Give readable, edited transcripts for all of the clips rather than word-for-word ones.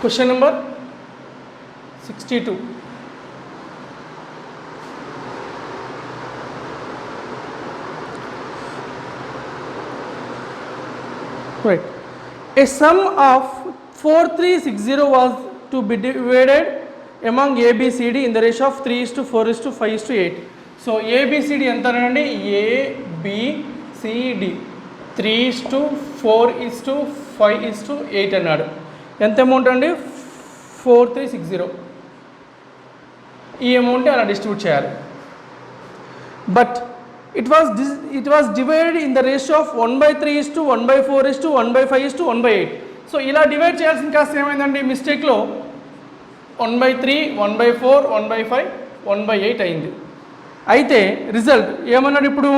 Question number 62. Right. A sum of 4360 was to be divided among A, B, C, D in the ratio of 3:4:5:8. So A, B, C, D ఎంత అండి? A, B, C, D 3:4:5:8 అన్నాడు. ఎంత amount అండి? 4360. ఈ amount అలా distribute చేయాలి. But it was divided in the ratio of 1/3:1/4:1/5:1/8. So ఇలా divide చేయాల్సిన కాస్త ఏమైందండి మిస్టేక్లో 1/3 1/4 1/5 1/8 అయింది. అయితే రిజల్ట్ ఏమన్నాడు? ఇప్పుడు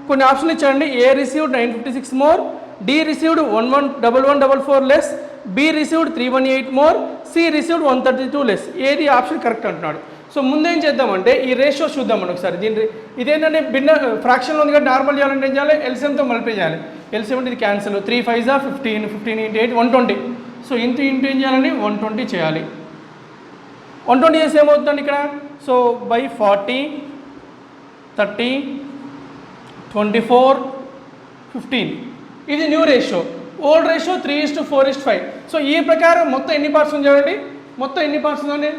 కొన్ని ఆప్షన్లు ఇచ్చాడండి. A received 956 more, D received 1144 less, B received 318 more, C received 132 less. ఏది ఆప్షన్ కరెక్ట్ అంటున్నాడు. సో ముందేం చేద్దామంటే ఈ రేషియో చూద్దామండి ఒకసారి. దీని ఇదేంటంటే భిన్న ఫ్రాక్షన్లో ఉంది కాబట్టి నార్మల్ చేయాలంటే ఏం చేయాలి? ఎల్సిఎంతో మల్టిప్లై చేయాలి. ఎల్సిఎం అంటే ఇది క్యాన్సిల్. 3 5 15, 15 × 8 120. సో ఇంటూ ఏం చేయాలండి? 120 చేయాలి. 120 చేసి ఏమవుతుందండి ఇక్కడ? So by 40 30 24 15. ఇది new ratio. Old ratio 3:4:5. So ఈ ప్రకారం మొత్తం ఎన్ని పార్ట్స్ ఉంది చూడండి. మొత్తం ఎన్ని పార్ట్స్ ఉందండి?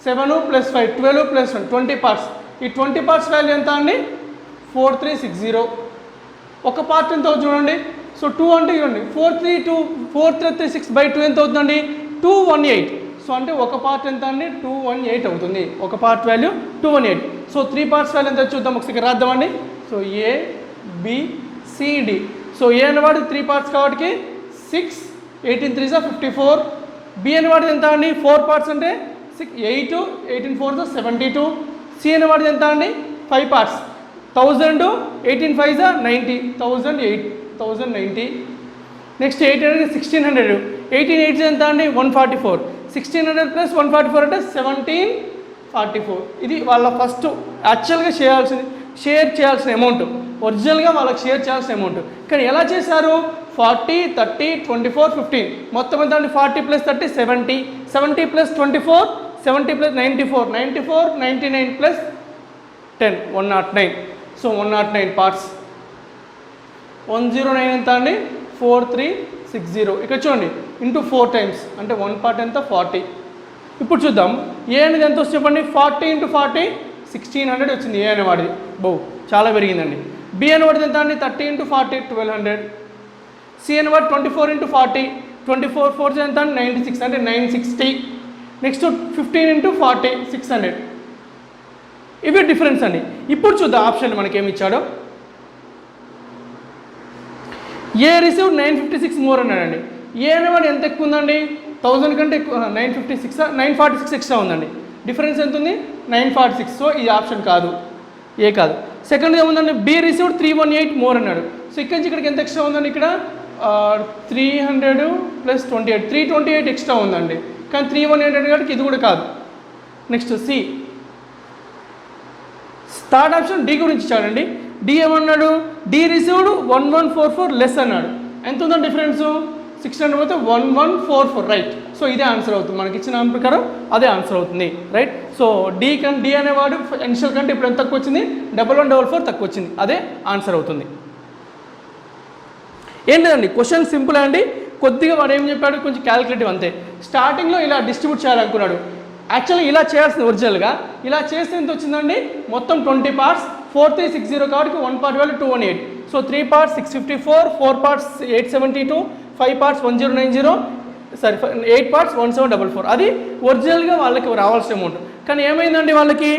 7 + 5 12 + 1 20 పార్ట్స్. ఈ 20 పార్ట్స్ వాల్యూ ఎంత అండి? 4360. ఒక పార్ట్ ఎంత అవుతుంది చూడండి. సో 2 అంటే చూడండి 4336/2 ఎంత అవుతుందండి? 218. సో అంటే ఒక పార్ట్ ఎంత అండి? 218 అవుతుంది. ఒక part value 218. So 3 parts value ఎంత చూద్దాం ఒకసారి రాద్దామండి. So A B C D. So A అనేవాడు 3 పార్ట్స్ కాబట్టి 6 18 3 54. బి అనేవాడు ఎంత అండి? 4 పార్ట్స్ అంటే 8 18 4 72. సి అనేవాడు ఎంత అండి? 5 పార్ట్స్ 1000 18 5 90 1090. నెక్స్ట్ 800 1600. 18 8 ఎంత అండి? 144. 1600 + 144 అంటే 1744. ఇది వాళ్ళ ఫస్ట్ యాక్చువల్గా షేర్ చేయాల్సిన అమౌంట్. ఒరిజినల్గా వాళ్ళకి షేర్ చేయాల్సిన అమౌంట్. కానీ ఎలా చేశారు? 40 30 24 15. మొత్తం ఎంత అండి? 40 + 30 70. 70 + 24 70 + 94 94 99 + 10 109. So 109 parts. 109 ఎంత అండి? 4360. ఇక్కడ చూడండి ఇంటూ 4 టైమ్స్ అంటే 1 పార్ట్ ఎంత? 40. ఇప్పుడు చూద్దాం ఏ అనేది ఎంత వస్తుంది చెప్పండి. 40 × 40 1600 వచ్చింది ఏ అనేవాడిది. చాలా పెరిగిందండి. బి అనేవాడిది ఎంత అండి? 30 × 40 1200. సి అనేవాడు 24 × 40 24 4 ఎంత అండి? 96 అంటే 960. నెక్స్ట్ 15 × 40 600. ఇవి డిఫరెన్స్ అండి. ఇప్పుడు చూద్దాం ఆప్షన్ మనకి ఏమి ఇచ్చాడో. ఏ రిసీవ్డ్ 956 మోర్ అన్నాడండి. ఏ అనేవాడు ఎంత ఎక్కువ ఉందండి? 1000 కంటే ఎక్కువ 946 ఎక్స్ట్రా ఉందండి. డిఫరెన్స్ ఎంత ఉంది? 946. సో ఈ ఆప్షన్ కాదు, ఏ కాదు. సెకండ్ ఏముందండి? బి రిసీవ్డ్ 318 మోర్ అన్నాడు. సో ఇక్కడి నుంచి ఇక్కడికి ఎంత ఎక్స్ట్రా ఉందండి? ఇక్కడ 300 + 28 328 ఎక్స్ట్రా ఉందండి. కానీ 318 కాబట్టి ఇది కూడా కాదు. Next C. Third option D గురించి ఇచ్చాడండి. డి ఏమన్నాడు? డి రిసీవ్డ్ 1144 లెస్ అన్నాడు. ఎంత ఉందండి డిఫరెన్సు? 600 పోతే 1144. రైట్. సో ఇదే ఆన్సర్ అవుతుంది. మనకి ఇచ్చిన ప్రకారం అదే ఆన్సర్ అవుతుంది. రైట్. సో డి అనేవాడు ఇనిషియల్ కంటే ఇప్పుడు ఎంత తక్కువ వచ్చింది? 1144 తక్కువ వచ్చింది. అదే ఆన్సర్ అవుతుంది. ఏంటండి క్వశ్చన్ సింపుల్ అండి. కొద్దిగా వాడు ఏం చెప్పాడు? కొంచెం క్యాలిక్యులేటివ్ అంతే. స్టార్టింగ్లో ఇలా డిస్ట్రిబ్యూట్ చేయాలనుకున్నాడు. యాక్చువల్గా ఇలా చేయాల్సింది ఒరిజినల్గా. ఇలా చేస్తే ఎంత వచ్చిందండి? మొత్తం 20 పార్ట్స్ 4360 కాబట్టి 1 part value 218. So 3 parts 654, 4 parts 872, 5 parts 1090, 8 parts 1744. అది ఒరిజినల్గా వాళ్ళకి రావాల్సిన అమౌంట్. కానీ ఏమైందండి వాళ్ళకి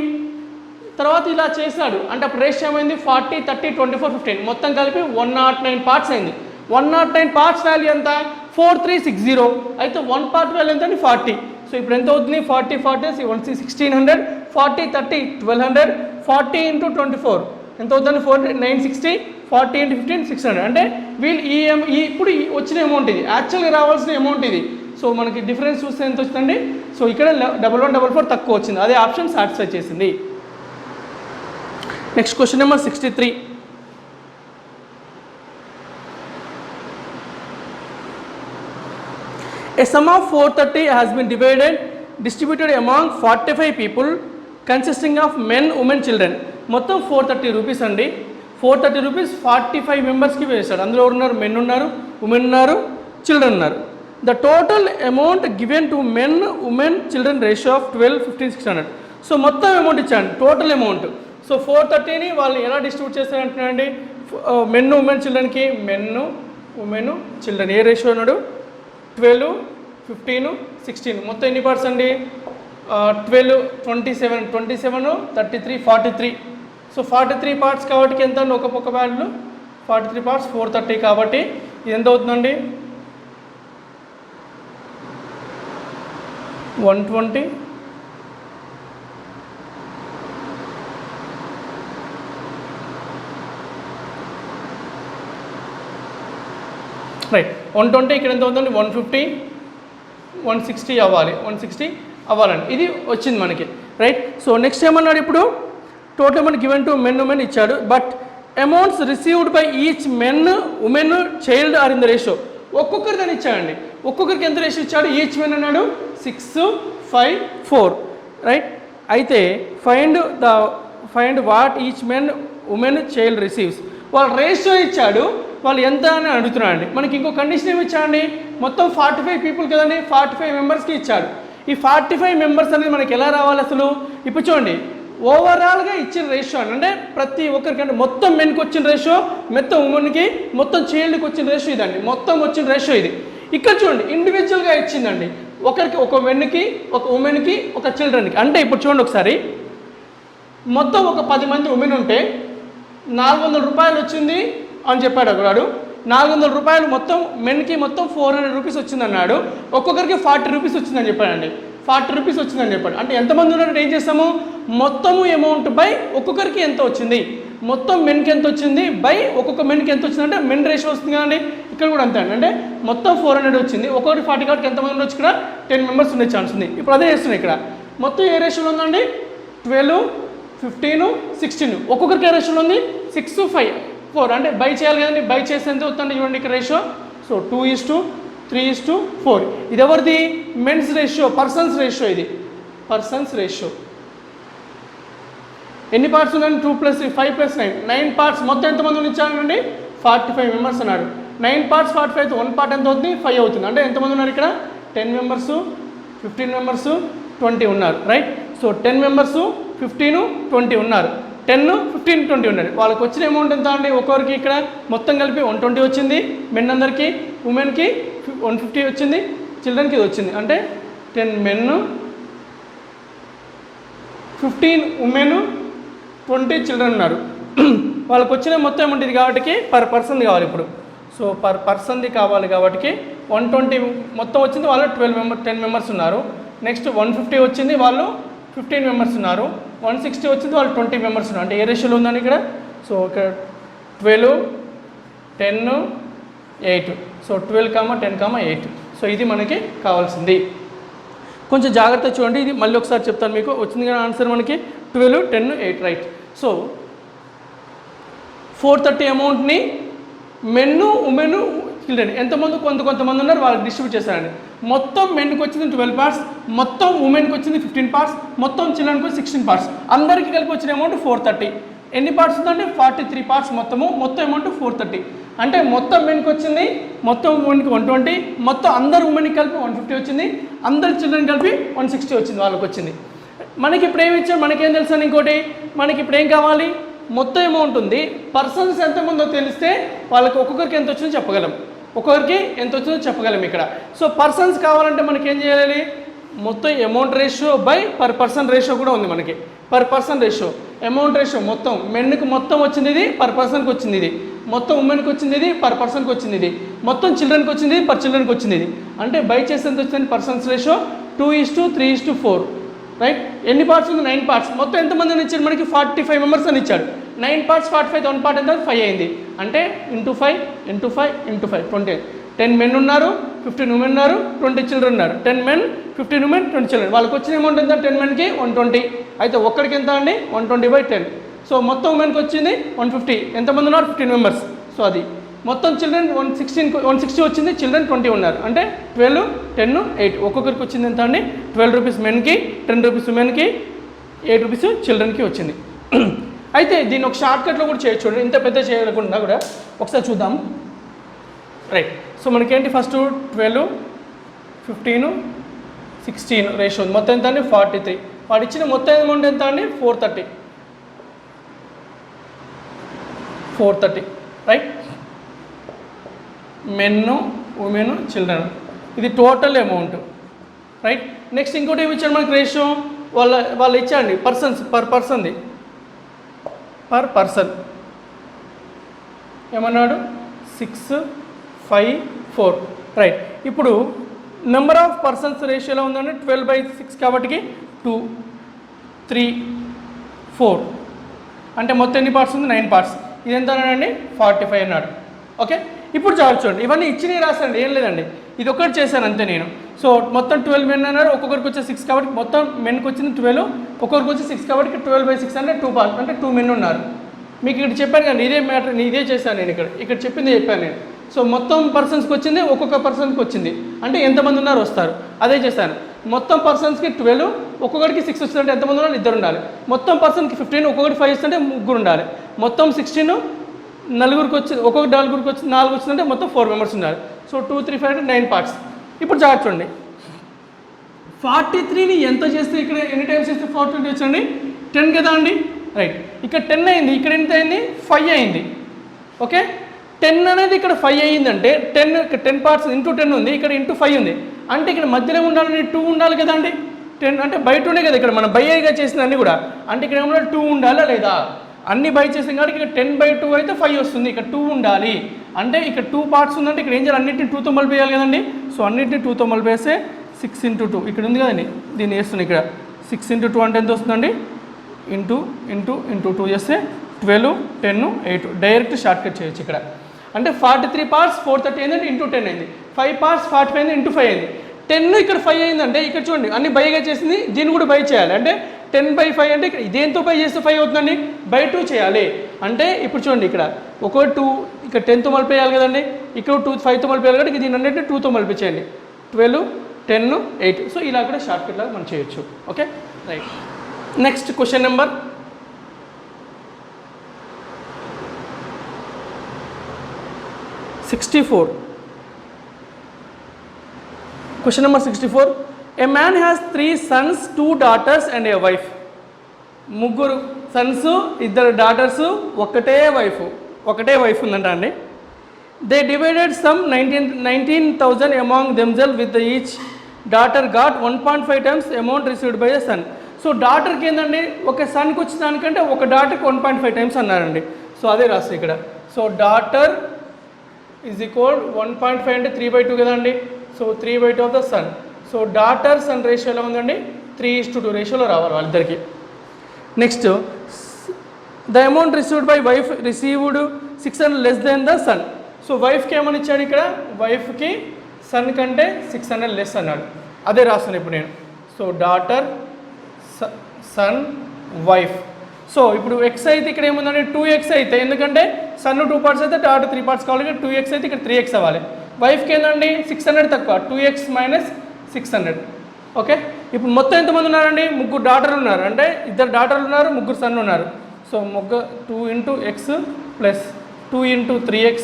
తర్వాత ఇలా చేశాడు అంటే అప్పుడు రేషియో ఏమైంది? 40 30 24 15 మొత్తం కలిపి 109 పార్ట్స్ అయింది. 109 పార్ట్స్ వాల్యూ ఎంత? 4360. అయితే 1 పార్ట్ వాల్యూ ఎంత అండి? 40. సో ఇప్పుడు ఎంత అవుతుంది? 40 40 1600 40 30 1200 40 × 24 ఎంత అవుతుంది? 960 40 × 15 600. అంటే వీళ్ళు ఇప్పుడు వచ్చిన అమౌంట్ ఇది. యాక్చువల్గా రావాల్సిన అమౌంట్ ఇది. సో మనకి డిఫరెన్స్ చూస్తే ఎంత వచ్చిందండి? సో ఇక్కడ 1144 తక్కువ వచ్చింది. అదే ఆప్షన్ సాటిస్ఫై చేసింది. Next question number 63. A sum of 430 has been distributed among 45 people consisting of men, women, children. మొత్తం 430 రూపీస్ అండి. 430 రూపీస్ 45 మెంబర్స్కి వేశాడు. అందులో ఉన్నారు మెన్ ఉన్నారు, ఉమెన్ ఉన్నారు, చిల్డ్రన్ ఉన్నారు. The total amount given to men, women, children ratio of 12, 15, 600. So మొత్తం అమౌంట్ ఇచ్చాను, టోటల్ అమౌంట్. సో 430ని వాళ్ళు ఎలా డిస్ట్రిబ్యూట్ చేస్తారంటున్నారండి, మెన్, ఉమెన్, చిల్డ్రన్కి మెన్, ఉమెన్, చిల్డ్రన్ ఏ రేషియో అన్నాడు, 12, 15, 16. మొత్తం ఎన్ని పార్ట్స్ అండి, 12, 27, 33, 43. సో 43 పార్ట్స్ కాబట్టి ఎంత అండి, ఒక్కొక్క వాల్యూ 43 పార్ట్స్ 430 కాబట్టి ఇది ఎంత అవుతుందండి, 120. రైట్, 120 ఇక్కడ ఎంత అవుతుందండి, 150, 160 అవ్వాలి, 160 అవ్వాలండి. ఇది వచ్చింది మనకి. రైట్, సో నెక్స్ట్ ఏమన్నాడు ఇప్పుడు, total amount given to men, women ఇచ్చాడు. But amounts received by each men, women, child are in the ratio. ఒక్కొక్కరి దాన్ని ఇచ్చాడండి. ఒక్కొక్కరికి ఎంత రేషియో ఇచ్చాడు, ఈచ్ మెన్ అన్నాడు 6, 5, 4. రైట్, అయితే find what each men, women, child receives. వాళ్ళ రేషియో ఇచ్చాడు, వాళ్ళు ఎంత అని అడుగుతున్నారండి. మనకి ఇంకో కండిషన్ ఏమి ఇచ్చాడండి, మొత్తం 45 పీపుల్ కదండి, 45 మెంబర్స్కి ఇచ్చాడు. ఈ 45 మెంబర్స్ అనేది మనకి ఎలా రావాలి అసలు, ఇప్పుడు చూడండి ఓవరాల్గా ఇచ్చిన రేషియో అంటే ప్రతి ఒక్కరికి అంటే మొత్తం మెన్కి వచ్చిన రేషియో, మొత్తం ఉమెన్కి, మొత్తం చైల్డ్కి వచ్చిన రేషియో ఇదండి, మొత్తం వచ్చిన రేషియో ఇది. ఇక్కడ చూడండి ఇండివిజువల్గా ఇచ్చిందండి, ఒకరికి ఒక మెన్కి, ఒక ఉమెన్కి, ఒక చిల్డ్రన్కి. అంటే ఇప్పుడు చూడండి ఒకసారి, మొత్తం ఒక 10 మంది ఉమెన్ ఉంటే 400 రూపాయలు వచ్చింది అని చెప్పాడు ఒకడు. 400 రూపాయలు మొత్తం మెన్కి మొత్తం 400 రూపీస్ వచ్చిందన్నాడు. ఒక్కొక్కరికి 40 రూపీస్ వచ్చిందని చెప్పాడండి, 40 రూపీస్ వచ్చిందని చెప్పాడు. అంటే ఎంతమంది ఉన్నారంటే ఏం చేస్తాము, మొత్తము అమౌంట్ బై ఒక్కొక్కరికి ఎంత వచ్చింది, మొత్తం మెన్కి ఎంత వచ్చింది బై ఒక్కొక్క మెన్కి ఎంత వచ్చిందంటే మెన్ రేషియో వస్తుంది కదండి. ఇక్కడ కూడా అంతే అండి, అంటే మొత్తం 400 వచ్చింది, ఒక్కొక్కటి 40 కాబట్టి ఎంతమంది ఉండొచ్చు, ఇక్కడ 10 మెంబర్స్ ఉండే ఛాన్స్ ఉంది. ఇప్పుడు అదే చేస్తున్నాయి. ఇక్కడ మొత్తం ఏ రేషియోలో ఉందండి, 12, 15, 16. ఒక్కొక్కరికి ఏ రేషియోలో ఉంది, 6, 5, 4. అంటే బై చేయాలి కదండి, బై చేస్తే ఎంత అవుతుంది చూడండి ఇక్కడ రేషియో. సో 2:3:4. ఇది ఎవరిది, మెన్స్ రేషియో, పర్సన్స్ రేషియో. ఇది పర్సన్స్ రేషియో. ఎన్ని పార్ట్స్ ఉందండి, 2 + 3, 5 + 9, 9 పార్ట్స్. మొత్తం ఎంతమంది ఇచ్చానండి, 45 మెంబర్స్ అన్నారు. 9 పార్ట్స్ 45 అయితే 1 పార్ట్ ఎంత అవుతుంది, 5 అవుతుంది. అంటే ఎంతమంది ఉన్నారు ఇక్కడ, 10 మెంబర్స్, 15 మెంబర్స్, 20 ఉన్నారు. రైట్, సో 10 మెంబర్స్, 15, 20 ఉన్నారు. 10, 15, 20 ఉన్నారు. వాళ్ళకి వచ్చిన అమౌంట్ ఎంత అండి, ఒక్కొక్కరికి ఇక్కడ మొత్తం కలిపి 120 వచ్చింది, మెన్ అందరికీ, ఉమెన్కి 150 వచ్చింది, చిల్డ్రన్కి ఇది వచ్చింది. అంటే 10 మెన్, 15 ఉమెన్, 20 చిల్డ్రన్ ఉన్నారు. వాళ్ళకి వచ్చిన మొత్తం అమౌంట్ ఇది కాబట్టి పర్ పర్సన్ కావాలి ఇప్పుడు. సో పర్ పర్సన్ది కావాలి కాబట్టి 120 మొత్తం వచ్చింది, వాళ్ళు 10 మెంబర్స్ ఉన్నారు. నెక్స్ట్ 150 వచ్చింది, వాళ్ళు 15 మెంబర్స్ ఉన్నారు. 160 వచ్చింది, వాళ్ళు 20 మెంబర్స్ ఉన్నారు. అంటే ఏ రేషియోలో ఉందని ఇక్కడ, సో ఇక్కడ 12, 10, 8. సో 12, 10, 8. సో ఇది మనకి కావాల్సింది. కొంచెం జాగ్రత్త చూడండి, ఇది మళ్ళీ ఒకసారి చెప్తాను మీకు. వచ్చింది కదా ఆన్సర్ మనకి 12, 10, 8. రైట్, సో 430 అమౌంట్ని మెన్, ఉమెన్, చిల్డ్రన్ ఎంతమంది కొంతమంది ఉన్నారు వాళ్ళకి డిస్ట్రిబ్యూట్ చేశారండి. మొత్తం మెన్కి వచ్చింది 12 పార్ట్స్, మొత్తం ఉమెన్కి వచ్చింది 15 పార్ట్స్, మొత్తం చిల్డ్రన్కి 16 పార్ట్స్. అందరికీ కలిపి వచ్చిన అమౌంట్ 430. ఎన్ని పార్ట్స్ ఉందంటే 43 పార్ట్స్ మొత్తం అమౌంట్ 430. అంటే మొత్తం మెన్కి వచ్చింది, మొత్తం ఉమెన్కి 120, మొత్తం అందరు ఉమెన్కి కలిపి 150 వచ్చింది, అందరు చిల్డ్రన్ కలిపి 160 వచ్చింది వాళ్ళకి వచ్చింది. మనకి ఇప్పుడు ఏమి ఇచ్చారు, మనకేం తెలుసు అని ఇంకోటి, మనకి ఇప్పుడు ఏం కావాలి, మొత్తం అమౌంట్ ఉంది, పర్సన్స్ ఎంతమందో తెలిస్తే వాళ్ళకి ఒక్కొక్కరికి ఎంత వచ్చిందో చెప్పగలం, ఒక్కొక్కరికి ఎంత వచ్చిందో చెప్పగలం ఇక్కడ. సో పర్సన్స్ కావాలంటే మనకి ఏం చేయాలి, మొత్తం amount ratio by per person ratio కూడా ఉంది మనకి. Per person ratio, amount ratio మొత్తం మెన్కి మొత్తం వచ్చింది ఇది, పర్ పర్సన్కి వచ్చింది ఇది, మొత్తం ఉమెన్కి వచ్చింది ఇది, పర్ పర్సన్కి వచ్చింది ఇది, మొత్తం చిల్డ్రన్కి వచ్చింది, పర్ చిల్డ్రన్కి వచ్చింది ఇది. అంటే బై చేస్తే ఎంత వచ్చింది, పర్సన్స్ రేషియో 2:3:4. రైట్, ఎన్ని పార్ట్స్ ఉంది, 9 పార్ట్స్. మొత్తం ఎంతమందిని ఇచ్చాడు మనకి, 45 మెంబర్స్ అని ఇచ్చాడు. 9 పార్ట్స్ 45, 1 పార్ట్ ఎంత, 5 అయింది. అంటే × 5 × 5 × 5 20. 10 మెన్ ఉన్నారు, 15 ఉమెన్ ఉన్నారు, 20 చిల్డ్రన్ ఉన్నారు. 10 మెన్, 15 ఉమెన్, 20 చిల్డ్రన్. వాళ్ళకి వచ్చిన అమౌంట్ ఎంత, 10 మెన్కి 120. అయితే ఒక్కడికి ఎంత అండి, 120/10. సో మొత్తం ఉమెన్కి వచ్చింది 150. ఎంతమంది ఉన్నారు, 15 మెంబర్స్. సో అది మొత్తం చిల్డ్రన్ 160 వచ్చింది, చిల్డ్రన్ 20 ఉన్నారు. అంటే 12, 10, 8 ఒక్కొక్కరికి వచ్చింది ఎంత అండి? 12 రూపీస్ మెన్కి, 10 రూపీస్ ఉమెన్కి, 8 రూపీస్ చిల్డ్రన్కి వచ్చింది. అయితే దీన్ని ఒక షార్ట్కట్లో కూడా చేయొచ్చు. చూడండి, ఇంత పెద్ద చేయకుండా కూడా ఒకసారి చూద్దాం. రైట్. సో మనకేంటి ఫస్ట్ 12, 15, 16 రేషియో ఉంది. మొత్తం ఎంత అండి? 43. వాడు ఇచ్చిన మొత్తం అమౌంట్ ఎంత అండి? 430. రైట్. మెన్, ఉమెన్, చిల్డ్రన్, ఇది టోటల్ అమౌంట్. రైట్. నెక్స్ట్ ఇంకోటి ఏమి ఇచ్చాడు మనకి రేషియో? వాళ్ళు ఇచ్చాండి పర్సన్స్, పర్ పర్సన్ ఏమన్నాడు? 6, 5, 4. రైట్. ఇప్పుడు నెంబర్ ఆఫ్ పర్సన్స్ రేషియోలో ఉందండి 12/6 కాబట్టి 2, 3, 4 అంటే మొత్తం ఎన్ని పార్ట్స్ ఉంది? 9 పార్ట్స్. ఇది ఎంత అన్నాడండి? 45 అన్నాడు. ఓకే. ఇప్పుడు చాలు చూడండి, ఇవన్నీ ఇచ్చినవి రాసండి, ఏం లేదండి, ఇది ఒకటి చేశాను అంతే నేను. సో మొత్తం 12 మెన్ అన్నారు, ఒక్కొక్కరికి వచ్చే 6 కాబట్టి మొత్తం మెన్కి వచ్చింది 12, ఒక్కొక్కరికి వచ్చి 6 కాబట్టి 12/6 అంటే 2 పార్ట్స్ అంటే 2 మెన్ ఉన్నారు. మీకు ఇక్కడ చెప్పాను కానీ ఇదే మ్యాటర్, ఇదే చేశాను నేను ఇక్కడ చెప్పింది చెప్పాను నేను. సో మొత్తం పర్సన్స్కి వచ్చింది, ఒక్కొక్క పర్సన్కి వచ్చింది అంటే ఎంతమంది ఉన్నారు వస్తారు, అదే చేశాను. మొత్తం పర్సన్స్కి 12, ఒక్కొక్కరికి 6 వచ్చిందంటే ఎంతమంది ఉన్నారు? 2 ఉండాలి. మొత్తం పర్సన్కి 15, ఒక్కొక్కటి 5 వస్తుంటే 3 ఉండాలి. మొత్తం 16, నలుగురికి వచ్చి ఒక్కొక్క నలుగురికి వచ్చి 4 వచ్చిందంటే మొత్తం 4 మెంబర్స్ ఉండాలి. సో 2, 3, 5 అంటే 9 పార్ట్స్. ఇప్పుడు జాగ్రత్త చూడండి, 43ని ఎంత చేస్తే ఇక్కడ ఎన్ని టైమ్స్ చేస్తే 43 వచ్చండి? 10 కదా అండి. రైట్. ఇక్కడ 10 అయింది, ఇక్కడ ఎంత అయింది? 5 అయింది. ఓకే. 10 అనేది ఇక్కడ 5 అయ్యిందంటే 10 పార్ట్స్ ఇంటూ 10 ఉంది, ఇక్కడ ఇంటూ 5 ఉంది. అంటే ఇక్కడ మధ్యలో ఉండాలని 2 ఉండాలి కదా అండి. 10 అంటే బై 2నే కదా ఇక్కడ మనం బైగా చేసిన అన్ని కూడా. అంటే ఇక్కడ ఏమన్నా 2 ఉండాలా లేదా? అన్ని బై చేసాం కాబట్టి ఇక్కడ 10/2 అయితే 5 వస్తుంది, ఇక్కడ 2 ఉండాలి. అంటే ఇక్కడ 2 పార్ట్స్ ఉందంటే ఇక్కడ ఏం చేయాలి? అన్నింటిని 2తో మలిపేయాలి కదండి. సో అన్నింటిని 2తో మలిపేస్తే 6 × 2 ఇక్కడ ఉంది కదండి, దీన్ని వేస్తుంది ఇక్కడ. 6 × 2 అంటే ఎంత వస్తుందండి? ఇంటూ 2 చేస్తే 12, 10, 8 డైరెక్ట్ షార్ట్ కట్ చేయొచ్చు ఇక్కడ. అంటే 43 పార్ట్స్ 430 అయిందంటే ఇంటూ 10 అయింది. 5 పార్ట్స్ 45 అయింది, ఇంటూ 5 అయింది. 10 ఇక్కడ 5 అయిందంటే ఇక్కడ చూడండి అన్ని బైగా చేసింది, దీన్ని కూడా బై చేయాలి. అంటే 10/5 అంటే ఇక్కడ దేంతో బై చేస్తే 5 అవుతుందండి? బై 2 చేయాలి. అంటే ఇప్పుడు చూడండి ఇక్కడ ఒక 2 ఇక్కడ 10తో మలిపేయాలి కదండి, ఇక్కడ 2 5తో మలిపేయాలి కాబట్టి దీని అన్నింటినీ 2తో మలిపించేయండి. 12, 10, 8. సో ఇలా కూడా షార్ట్ కట్ లాగా మనం చేయొచ్చు. Okay. Right. Next question number 64. Question number 64. A man has 3 sons, 2 daughters and a wife. ముగ్గురు సన్స్, 2 డాటర్స్, ఒకటే వైఫ్ ఉందంట అండి. They divided some 19,000 among themselves with each daughter got 1.5 times amount received by a son. So డాటర్కి ఏంటండి, ఒక సన్కి వచ్చిన దానికంటే ఒక డాటర్కి 1.5 టైమ్స్ అన్నారండి. సో అదే రాస్తుంది ఇక్కడ. సో డాటర్ ఈజ్ ఈక్వల్ 1.5 అంటే 3/2 కదండి. So 3/2 of the son. So daughter son ratio ఎలా ఉందండి? 3:2 రేషియోలో రావాలి వాళ్ళిద్దరికి. Next the amount received by wife received 600 less than the son. So వైఫ్కి ఏమని ఇచ్చాడు ఇక్కడ? వైఫ్కి సన్ కంటే 600 లెస్ అన్నాడు. అదే రాస్తాను ఇప్పుడు నేను. So daughter, son, wife. So ఇప్పుడు ఎక్స్ అయితే ఇక్కడ ఏముందంటే 2x అయితే, ఎందుకంటే సన్ 2 పార్ట్స్ అయితే డాటర్ 3 పార్ట్స్ కావాలి, 2x అయితే ఇక్కడ 3x అవ్వాలి. వైఫ్కి ఏంటండి 600 తక్కువ, 2x మైనస్ 600. ఓకే. ఇప్పుడు మొత్తం ఎంతమంది ఉన్నారండి? 3 డాటర్లు ఉన్నారు, అంటే 2 డాటర్లు ఉన్నారు, 3 సన్ ఉన్నారు. So 2 × x plus 2 × 3x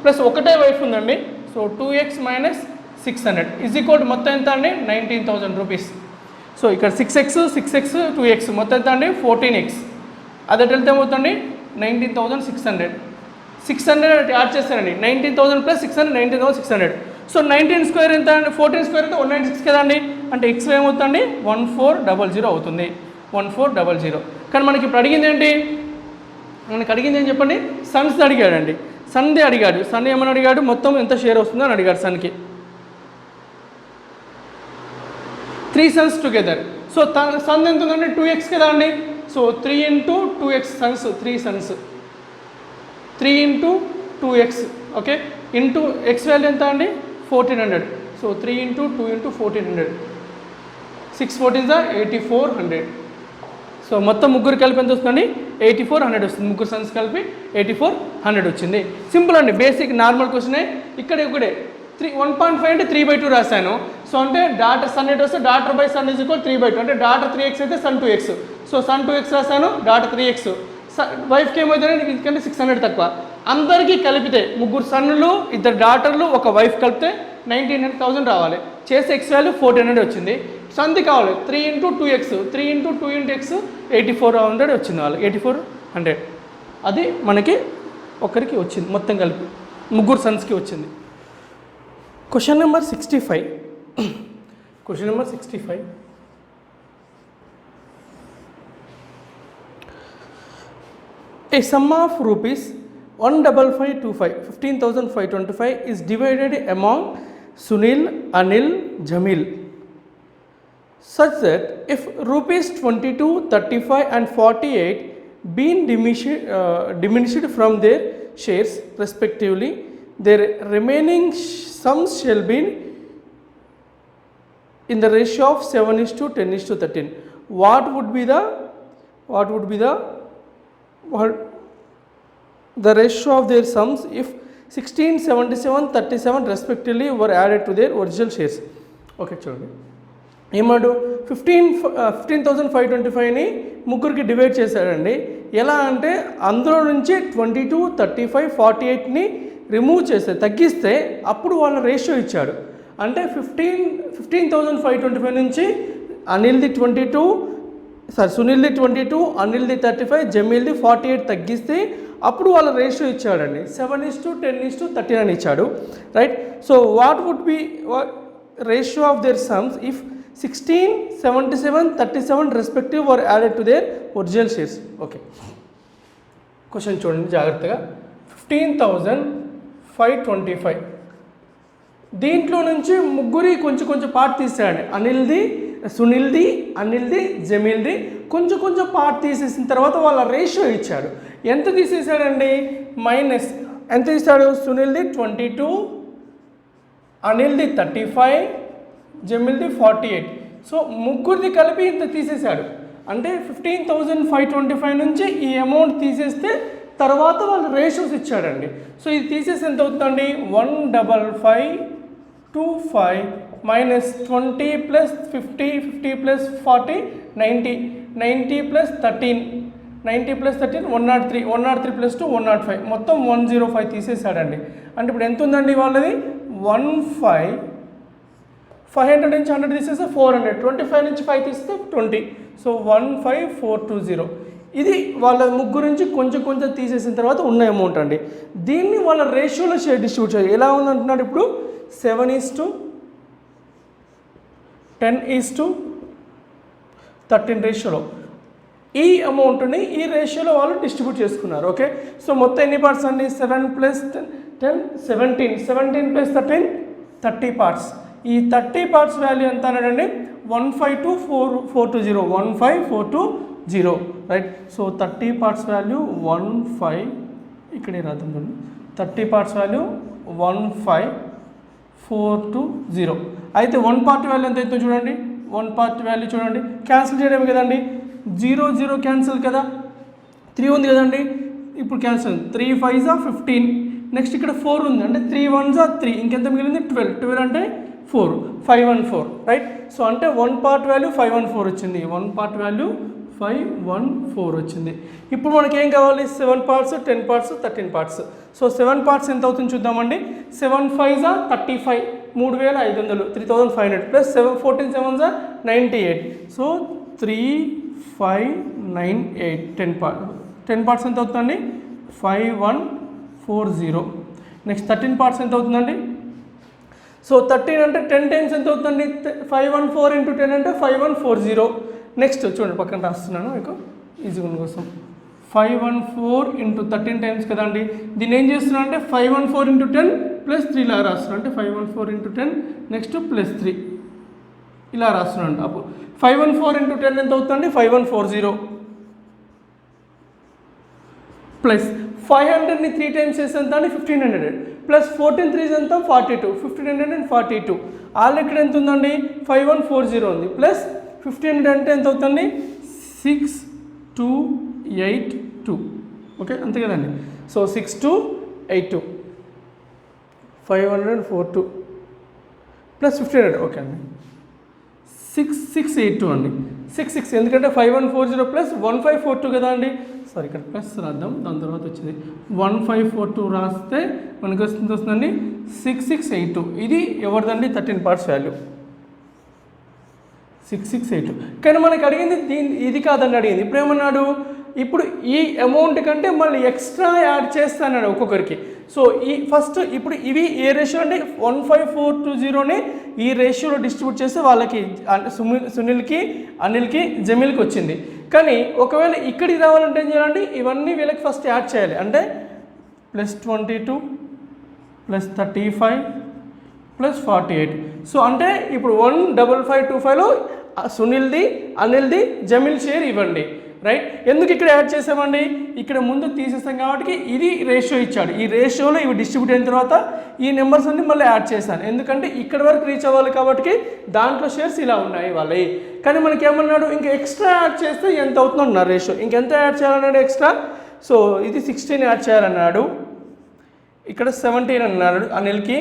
plus ఒకటే వైఫ్ ఉందండి. So 2x minus 600 is equal మొత్తం ఎంత అండి? 19,000 రూపీస్. సో ఇక్కడ 6x 2x మొత్తం ఎంత అండి? 14x. అదే వెళ్తే ఏమవుతుంది? 19,600. 600 యాడ్ చేస్తానండి, 19,000 ప్లస్ 600 19,600. సో 19 స్క్వేర్ ఎంత అండి? 14 స్క్వేర్ అయితే 196 కదండి. అంటే ఎక్స్ ఏమవుతుందండి? 1400 అవుతుంది. 1400. కానీ మనకి ఇప్పుడు అడిగింది ఏంటి? మనకి అడిగింది ఏం చెప్పండి? సన్స్ అడిగాడండి. సన్దే అడిగాడు. సన్ ఏమని అడిగాడు? మొత్తం ఎంత షేర్ వస్తుందో అని అడిగాడు సన్కి. 3 sons together. సో సన్ ఎంత ఉందండి? 2x కదా అండి. So 3 × 2x Sons, 3 sons, 3 × 2x. Okay. Into X value ఎంత అండి? 1400. సో 3 × 2 × 1400. 6 14 8400. సో మొత్తం ముగ్గురు కలిపి ఎంత వస్తుందండి 8400 వస్తుంది. ముగ్గురు సన్స్ కలిపి 8400 వచ్చింది. సింపుల్ అండి, బేసిక్ నార్మల్ క్వశ్చనే. ఇక్కడే 1.5 అంటే 3/2 రాశాను. సో అంటే డాటర్ సన్ ఎట్ వస్తే daughter by son is equal 3/2, అంటే డాటర్ 3x అయితే sun 2x. So sun 2x రాశాను, డాటర్ 3x. వైఫ్కి ఏమవుతుంది, ఎందుకంటే 600 తక్కువ. అందరికీ కలిపితే ముగ్గురు సన్నులు, ఇద్దరు డాటర్లు, ఒక వైఫ్ కలిపితే 1900,000 రావాలి. చేసే ఎక్స్ వాల్యూ 1400 వచ్చింది. సంది కావాలి 3 × 2x, 3 × 2 × x 8400 వచ్చింది వాళ్ళకి, 8400. అది మనకి ఒకరికి వచ్చింది, మొత్తం కలిపి ముగ్గురు సన్స్కి వచ్చింది. Question number 65. Question number 65. A sum of rupees 15525 15,525 is divided among Sunil, Anil, Jamil such that if rupees 22, 35 and 48 been diminished from their shares respectively, their remaining sums shall be in the ratio of 7:10:13. What would be the ratio of their sums if 16, 77, 37 respectively were added to their original shares? Okay చూడండి, ఏమాడు 15,525ని ముగ్గురికి divide చేశాడండి. ఎలా అంటే అందులో నుంచి 22, 35, 48ని remove చేస్తే, తగ్గిస్తే అప్పుడు వాళ్ళ రేషియో ఇచ్చాడు. అంటే 15,525 నుంచి అనిల్ది 22, సునీల్ది 22, అనిల్ది 35, జమీల్ది 48 తగ్గిస్తే అప్పుడు వాళ్ళ రేషియో ఇచ్చాడండి. 7:10:13 అని ఇచ్చాడు, right. So what would be ratio of their sums if 16, 77, 37 respective were added to their original shares? Okay, question చూడండి జాగ్రత్తగా. 15,525 దీంట్లో నుంచి ముగ్గురి కొంచెం పార్ట్ తీసాడండి. అనిల్ది, సునీల్ది, అనిల్ది, జమీల్ది కొంచెం పార్ట్ తీసేసిన తర్వాత వాళ్ళ రేషియో ఇచ్చాడు. ఎంత తీసేసాడండి, మైనస్ ఎంత ఇస్తాడు, సునీల్ది 22, అనిల్ది 35, జమీల్ది 48. సో ముగ్గురిది కలిపి ఇంత తీసేశాడు. అంటే 15,525 నుంచి ఈ అమౌంట్ తీసేస్తే తర్వాత వాళ్ళు రేషియోస్ ఇచ్చాడండి. సో ఇది తీసేసి ఎంత అవుతుందండి, 15525 minus 20 plus 50, 50 plus 40 90, 90 plus 13, 90 plus 13 103, 103 plus 2 105, మొత్తం 105 తీసేసాడండి. అంటే ఇప్పుడు ఎంత ఉందండి వాళ్ళది, 500 నుంచి 100 తీసేస్తే 400, 25 నుంచి 5 తీస్తే 20, సో 15420. ఇది వాళ్ళ ముగ్గురు నుంచి కొంచెం తీసేసిన తర్వాత ఉన్న అమౌంట్ అండి. దీన్ని వాళ్ళ రేషియోలో షేర్ డిస్ట్రిబ్యూట్ చేయాలి. ఎలా ఉందంటున్నాడు ఇప్పుడు, 7:10:13 రేషియోలో ఈ అమౌంట్ని ఈ రేషియోలో వాళ్ళు డిస్ట్రిబ్యూట్ చేసుకున్నారు. ఓకే, సో మొత్తం ఎన్ని పార్ట్స్ అండి, 7 + 10 17, 17 + 13 30 పార్ట్స్. ఈ 30 పార్ట్స్ వాల్యూ ఎంత అన్నాడండి, 152,420, 15420, రైట్. సో 30 పార్ట్స్ వాల్యూ 15, ఇక్కడే రాద్దాం, 30 పార్ట్స్ వాల్యూ 15420. అయితే 1 పార్ట్ వాల్యూ ఎంత అవుతుందో చూడండి, 1 పార్ట్ వాల్యూ చూడండి, క్యాన్సిల్ చేయడమే కదండి, 0 0 క్యాన్సిల్ కదా, 3 ఉంది కదండి, ఇప్పుడు క్యాన్సిల్, 3 5s 15, నెక్స్ట్ ఇక్కడ 4 ఉంది, అంటే 3 1s 3, ఇంకెంత మిగిలింది 12, 12 అంటే 4, 514, రైట్. సో అంటే 1 పార్ట్ వాల్యూ 514 వచ్చింది, 1 పార్ట్ వాల్యూ 514 వచ్చింది. ఇప్పుడు మనకి ఏం కావాలి, 7 parts, 10 parts, 13 parts. So 7 parts ఎంత అవుతుంది చూద్దామండి, 7 5s 35, 3500, 3500 plus 14 7s 98, so 3598, 10 parts ఎంత అవుతుందండి, 5140. నెక్స్ట్ 13 పార్ట్స్ ఎంత అవుతుందండి, సో 13 అంటే 10 టైమ్స్ ఎంత అవుతుందండి, 514 × 10 అంటే 5140. నెక్స్ట్ చూడండి పక్కన రాస్తున్నాను మీకు ఈజీగా కోసం, 514 × 13 టైమ్స్ కదండి. దీన్ని ఏం చేస్తున్నాను అంటే 514 × 10 + 3 ఇలా రాస్తున్నాను, అంటే 514 × 10 నెక్స్ట్ +3 ఇలా రాస్తున్నాను. అప్పుడు 514 × 10 ఎంత అవుతుందండి, 5140 ప్లస్ 500ని 3 టైమ్స్ చేస్తే ఎంత అండి, 1500 ప్లస్ 14 3s ఎంత 42, 1542. ఆల్రెడీ ఇక్కడ ఎంత ఉందండి, 5140 ఉంది, ప్లస్ 1500 అంటే ఎంత అవుతుంది, 6 282 ఓకే అంతే కదండి. సో 6282 542 ప్లస్ 1500 ఓకే అండి 6682 అండి 66 ఎందుకంటే 5140 ప్లస్ 1542 కదా అండి. సారీ ఇక్కడ ప్లస్ రాద్దాం, దాని తర్వాత వచ్చింది 1542 రాస్తే మనకు వస్తుందండి 6682. ఇది ఎవరిదండి 13 పార్ట్స్ వాల్యూ 6682. కానీ మనకు అడిగింది ఇది కాదండి అడిగింది. ఇప్పుడు ఏమన్నాడు, ఇప్పుడు ఈ అమౌంట్ కంటే మళ్ళీ ఎక్స్ట్రా యాడ్ చేస్తానన్నాడు ఒక్కొక్కరికి. సో ఈ ఫస్ట్ ఇప్పుడు ఇవి ఏ రేషియో అంటే 15420ని ఈ రేషియోలో డిస్ట్రిబ్యూట్ చేస్తే వాళ్ళకి సునీల్కి, అనిల్కి, జమీల్కి వచ్చింది. కానీ ఒకవేళ ఇక్కడికి రావాలంటే ఏం చేయాలంటే ఇవన్నీ వీళ్ళకి ఫస్ట్ యాడ్ చేయాలి. అంటే +22 +35 +48. సో అంటే ఇప్పుడు 15525లో సునీల్ది, అనిల్ది, జమీల్ షేర్ ఇవ్వండి. రైట్, ఎందుకు ఇక్కడ యాడ్ చేసామండి, ఇక్కడ ముందు తీసేస్తాం కాబట్టి ఇది రేషియో ఇచ్చాడు. ఈ రేషియోలో ఇవి డిస్ట్రిబ్యూట్ అయిన తర్వాత ఈ నెంబర్స్ అన్ని మళ్ళీ యాడ్ చేశాను, ఎందుకంటే ఇక్కడ వరకు రీచ్ అవ్వాలి కాబట్టి దాంట్లో షేర్స్ ఇలా ఉన్నాయి వాళ్ళవి. కానీ మనకి ఏమన్నాడు, ఇంకా ఎక్స్ట్రా యాడ్ చేస్తే ఎంత అవుతుందో అన్నారు రేషియో. ఇంకెంత యాడ్ చేయాలన్నాడు ఎక్స్ట్రా. సో ఇది 16 యాడ్ చేయాలన్నాడు, ఇక్కడ 17 అన్నాడు అనిల్కి,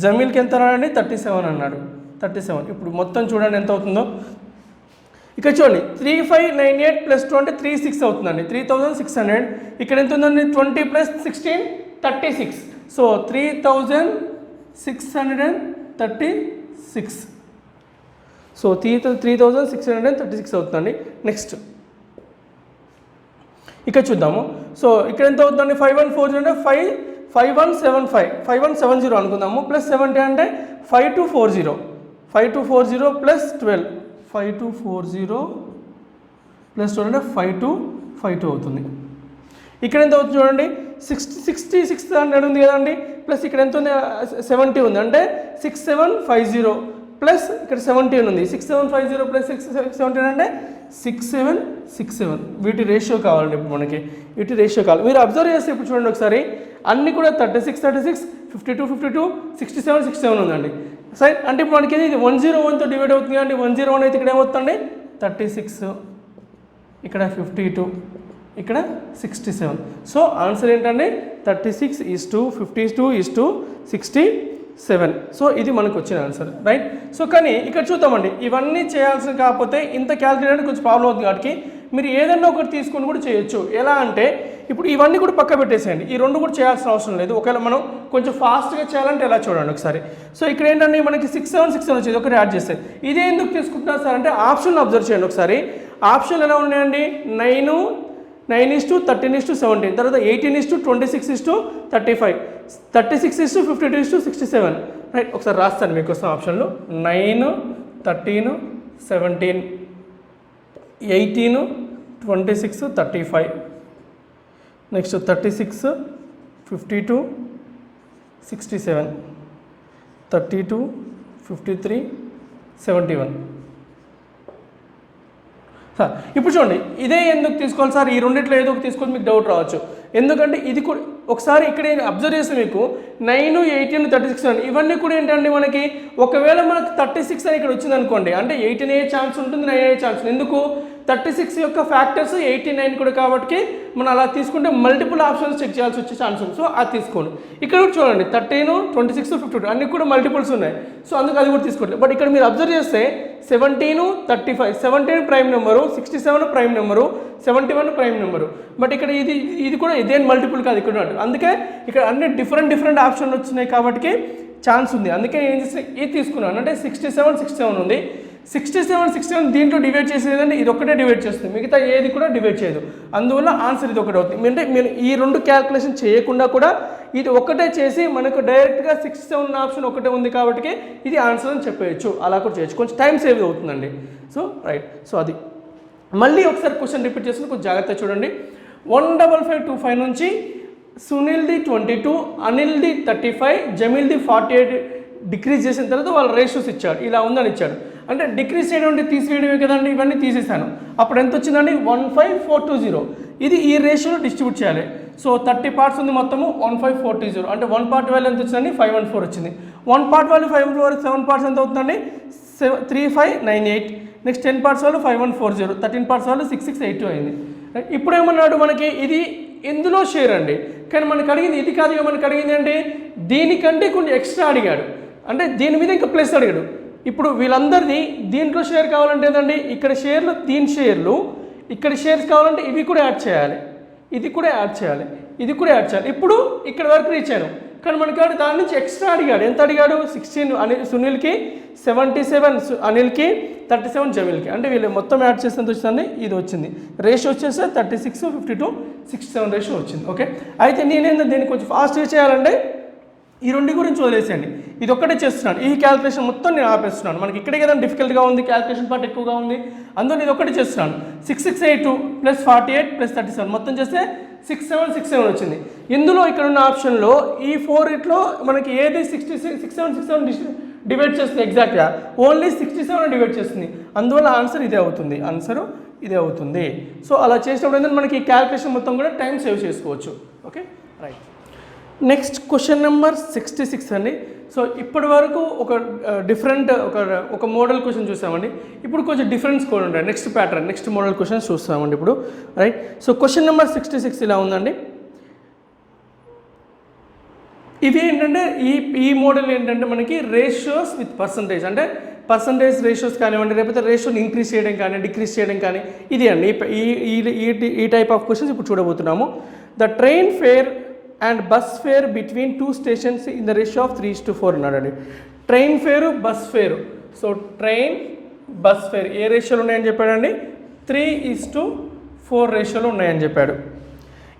జమీల్కి ఎంత అన్నాడు 37 అన్నాడు 37. ఇప్పుడు మొత్తం చూడండి ఎంత అవుతుందో. ఇక్కడ చూడండి 3598 + 20 36 అవుతుందండి 3600. ఇక్కడ ఎంత ఉందండి 20 + 16 36. సో 3636. సో 3636 అవుతుందండి. నెక్స్ట్ ఇక్కడ చూద్దాము. సో ఇక్కడ ఎంత అవుతుందండి 5140 అంటే 5170 అనుకుందాము, +70 అంటే 5240 + 12 5240 + 12 అంటే 5252 అవుతుంది. ఇక్కడ ఎంత అవుతుంది చూడండి 66 ఉంది కదండి, ప్లస్ ఇక్కడ ఎంత ఉంది 70 ఉంది అంటే 6750 ప్లస్ ఇక్కడ 17 ఉంది 6750 + 617 అంటే 6767. వీటి రేషియో కావాలండి ఇప్పుడు మనకి, వీటి రేషియో కావాలి. మీరు అబ్జర్వ్ చేస్తే ఇప్పుడు చూడండి ఒకసారి అన్నీ కూడా 36 52 52 67 67 ఉందండి. సరే అంటే ఇప్పుడు మనకి ఇది 101తో డివైడ్ అవుతుంది కాబట్టి 101 అయితే ఇక్కడ ఏమవుతుందండి 36, ఇక్కడ 52, ఇక్కడ 67. సో ఆన్సర్ ఏంటండి 36:52:67. సో ఇది మనకు వచ్చిన ఆన్సర్ రైట్. సో కానీ ఇక్కడ చూద్దామండి, ఇవన్నీ చేయాల్సిన కాకపోతే ఇంత క్యాలిక్యులేటర్ కొంచెం ప్రాబ్లం అవుతుంది కాబట్టి మీరు ఏదన్నా ఒకటి తీసుకొని కూడా చేయొచ్చు. ఎలా అంటే ఇప్పుడు ఇవన్నీ కూడా పక్క పెట్టేసేయండి, ఈ రెండు కూడా చేయాల్సిన అవసరం లేదు. ఒకవేళ మనం కొంచెం ఫాస్ట్గా చేయాలంటే ఎలా చూడండి ఒకసారి. సో ఇక్కడ ఏంటంటే మనకి 6767 వచ్చేది ఒకటి యాడ్ చేస్తే, ఇదే ఎందుకు తీసుకుంటున్నారు సార్ అంటే ఆప్షన్ అబ్జర్వ్ చేయండి ఒకసారి. ఆప్షన్ ఎలా ఉన్నాయండి 9:13:17, తర్వాత 18:26:35, 36:52:67 రైట్. ఒకసారి రాస్తాను మీకోసం ఆప్షన్లు 9 13 17 18 26 35, నెక్స్ట్ 36 52 67 32 53 71. సార్ ఇప్పుడు చూడండి ఇదే ఎందుకు తీసుకోవాలి సార్, ఈ రెండిట్లో ఏదో ఒకటి తీసుకొని మీకు డౌట్ రావచ్చు. ఎందుకంటే ఇది కూడా ఒకసారి ఇక్కడ అబ్జర్వ్ చేస్తే మీకు 9 18 36 అని ఇవన్నీ కూడా ఏంటంటే మనకి ఒకవేళ మనకు 36 అని ఇక్కడ వచ్చింది అనుకోండి అంటే 18 అయ్యే ఛాన్స్ ఉంటుంది, 9 అయ్యే ఛాన్స్. ఎందుకు 36 యొక్క ఫ్యాక్టర్స్ 89 కూడా కాబట్టి మనం అలా తీసుకుంటే మల్టిపుల్ ఆప్షన్స్ చెక్ చేయాల్సి వచ్చే ఛాన్స్ ఉంది. సో అది తీసుకోండి. ఇక్కడ కూడా చూడండి 13 26 52 అన్ని కూడా మల్టిపుల్స్ ఉన్నాయి. సో అందుకు అది కూడా తీసుకోవట్లేదు. బట్ ఇక్కడ మీరు అబ్జర్వ్ చేస్తే 17 35 17 prime number, 67 prime number, 71 prime number. But ఇక్కడ ఇది కూడా ఇదేం మల్టిపుల్ కాదు ఇక్కడ. అందుకే ఇక్కడ అన్ని డిఫరెంట్ ఆప్షన్లు వచ్చినాయి కాబట్టి ఛాన్స్ ఉంది. అందుకే నేను ఏం చేస్తే ఇది తీసుకున్నాను అంటే 67 ఉంది. 67 దీంట్లో డివైడ్ చేసేదంటే ఇది ఒకటే డివైడ్ చేస్తుంది, మిగతా ఏది కూడా డివైడ్ చేయదు. అందువల్ల ఆన్సర్ ఇది ఒకటి అవుతుంది. అంటే మీరు ఈ రెండు క్యాల్కులేషన్ చేయకుండా కూడా ఇది ఒకటే చేసి మనకు డైరెక్ట్గా 67 ఆప్షన్ ఒకటే ఉంది కాబట్టి ఇది ఆన్సర్ అని చెప్పేయచ్చు. అలా కూడా చేయొచ్చు, కొంచెం టైం సేవ్ అవుతుందండి. So right. సో అది మళ్ళీ ఒకసారి క్వశ్చన్ రిపీట్ చేసి కొంచెం జాగ్రత్తగా చూడండి. 15525 నుంచి సునీల్ది 22, అనిల్ది 35, జమీల్ది 48 డిక్రీజ్ చేసిన తర్వాత వాళ్ళ రేషియోస్ ఇచ్చాడు, ఇలా ఉందని ఇచ్చాడు. అంటే డిక్రీజ్ చేయడం అంటే తీసివేయడమే కదండి, ఇవన్నీ తీసేసాను. అప్పుడు ఎంత వచ్చిందండి 15420. ఇది ఈ రేషియోలో డిస్ట్రిబ్యూట్ చేయాలి. సో 30 పార్ట్స్ ఉంది మొత్తము 15420. అంటే 1 పార్ట్ వాల్యూ ఎంత వచ్చిందండి 514 వచ్చింది. 1 పార్ట్ వాల్యూ 514, 7 పార్ట్స్ ఎంత అవుతుందండి 3598. Next 10 parts value 5140, 13 parts value 6682 అయింది. ఇప్పుడు ఏమన్నాడు మనకి ఇది ఎందులో షేర్ అండి, కానీ మనకు అడిగింది ఇది కాదు, మనకు అడిగింది అంటే దీనికంటే కొంచెం ఎక్స్ట్రా అడిగాడు, అంటే దీని మీద ఇంకా ప్లస్ అడిగాడు. ఇప్పుడు వీళ్ళందరిది దీంట్లో షేర్ కావాలంటే ఏంటండి, ఇక్కడ షేర్లు దీని షేర్లు, ఇక్కడ షేర్స్ కావాలంటే ఇవి కూడా యాడ్ చేయాలి, ఇది కూడా యాడ్ చేయాలి, ఇది కూడా యాడ్ చేయాలి. ఇప్పుడు ఇక్కడ వరకు రీచ్ అయ్యాను, కానీ మనకి దాని నుంచి ఎక్స్ట్రా అడిగాడు. ఎంత అడిగాడు? 16 సునీల్కి, 77 అనిల్కి, 37 జమీల్కి. అంటే వీళ్ళు మొత్తం యాడ్ చేస్తే ఎంత వచ్చిందండి, ఇది వచ్చింది. రేషియో వచ్చేసి 36, 52, 67 రేషియో వచ్చింది. ఓకే, అయితే నేనేందో దీన్ని కొంచెం ఫాస్ట్గా చేయాలంటే ఈ రెండు గురించి వదిలేసేయండి, ఇది ఒక్కటే చేస్తున్నాను. ఈ క్యాల్కులేషన్ మొత్తం నేను ఆపేస్తున్నాను. మనకి ఇక్కడే కదా డిఫికల్ట్గా ఉంది, క్యాల్కులేషన్ పార్ట్ ఎక్కువగా ఉంది, అందులో ఇది ఒక్కటే చేస్తున్నాను. 6682 + 48 + 37 మొత్తం చేస్తే 6767 వచ్చింది. ఇందులో ఇక్కడ ఉన్న ఆప్షన్లో ఈ 4 ఇట్లో మనకి ఏది 67 డివైడ్ చేస్తుంది, ఎగ్జాక్ట్గా ఓన్లీ 67 డివైడ్ చేస్తుంది. అందువల్ల ఆన్సర్ ఇదే అవుతుంది, ఆన్సర్ ఇదే అవుతుంది. సో అలా చేసినప్పుడు ఏంటంటే మనకి ఈ క్యాల్కులేషన్ మొత్తం కూడా టైం సేవ్ చేసుకోవచ్చు. Okay, right. Next question number 66 అండి. సో ఇప్పటి వరకు ఒక డిఫరెంట్ ఒక మోడల్ క్వశ్చన్ చూసామండి. ఇప్పుడు కొంచెం డిఫరెన్స్ కూడా ఉంటాయి. Next pattern, next model questions చూస్తామండి ఇప్పుడు, రైట్. సో క్వశ్చన్ నెంబర్ 66 ఇలా ఉందండి. ఇవి ఏంటంటే ఈ మోడల్ ఏంటంటే మనకి రేషియోస్ విత్ పర్సంటేజ్, అంటే పర్సంటేజ్ రేషియోస్ కానివ్వండి, లేకపోతే రేషియోని ఇంక్రీజ్ చేయడం కానీ డిక్రీజ్ చేయడం కానీ, ఇది అండి ఈ టైప్ ఆఫ్ క్వశ్చన్స్ ఇప్పుడు చూడబోతున్నాము. The train fare and bus fare between 2 stations in the ratio of 3:4 ఉన్నాడండి. Train fare, bus fare. So train, bus fare ఏ రేషియోలో ఉన్నాయని చెప్పాడండి, 3:4 రేషియోలో ఉన్నాయని చెప్పాడు.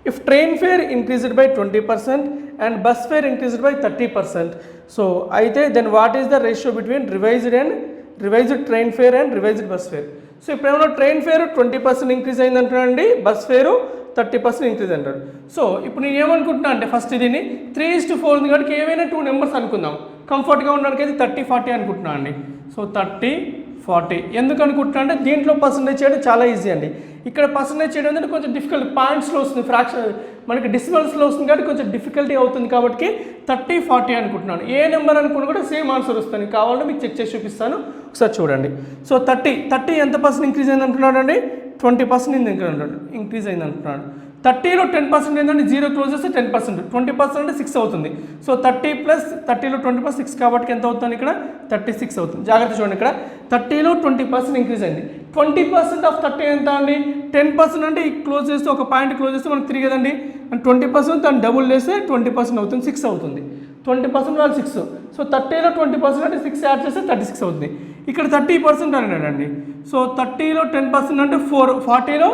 If train fare increased by 20% and bus fare increased by 30%, so అయితే then what is the ratio between revised train fare and revised bus fare. So ఇప్పుడు ఏమన్నా ట్రైన్ ఫేర్ 20% ఇంక్రీజ్ అయింది అంటున్నాడండి, బస్ ఫేరు 30% ఇంక్రీజ్ అంటాడు. సో ఇప్పుడు నేను ఏమనుకుంటున్నా అంటే first దీన్ని 3:4 ఉంది కాబట్టి ఏవైనా 2 నెంబర్స్ అనుకుందాం, కంఫర్ట్గా ఉండడానికి అయితే 30-40 అనుకుంటున్నాను అండి. సో 30-40 ఎందుకు అనుకుంటున్నా అంటే దీంట్లో పర్సంటేజ్ చేయడం చాలా ఈజీ అండి. ఇక్కడ పర్సంటేజ్ చేయడం అంటే కొంచెం డిఫికల్ట్, పాయింట్స్లో వస్తుంది, ఫ్రాక్షన్ మనకి డెసిమల్స్లో వస్తుంది కాబట్టి కొంచెం డిఫికల్టీ అవుతుంది కాబట్టి 30-40 అనుకుంటున్నాను. ఏ నెంబర్ అనుకుని కూడా సేమ్ ఆన్సర్ వస్తుంది. కావాలంటే మీకు చెక్ చేసి చూపిస్తాను, ఒకసారి చూడండి. సో 30 ఎంత పర్సెంట్ ఇంక్రీజ్ అయింది అంటున్నాడు అండి, 20% ఇంక్రీజ్ అయింది అంటున్నాడు. 30లో 10% ఏంటంటే 0 క్లోజ్ చేస్తే 10%, 20% అంటే 6 అవుతుంది. సో 30 + 30లో 20 6 కాబట్టి ఎంత అవుతుంది ఇక్కడ 36 అవుతుంది. జాగ్రత్త చూడండి, ఇక్కడ 30లో 20% ఇంక్రీజ్ అయింది. 20% ఆఫ్ 30 ఎంత అండి, 10% అంటే ఈ క్లోజ్ చేస్తే ఒక పాయింట్ క్లోజ్ చేస్తే మనకు 3 కదండి, అండ్ 20% దాన్ని డబుల్ చేస్తే 20% అవుతుంది, 6 అవుతుంది. 20% వాళ్ళు 6. సో 30లో 20% అంటే 6 యాడ్ చేస్తే 36 అవుతుంది. ఇక్కడ 30% అన్నాడండి. సో 30లో 10% అంటే 4, 40లో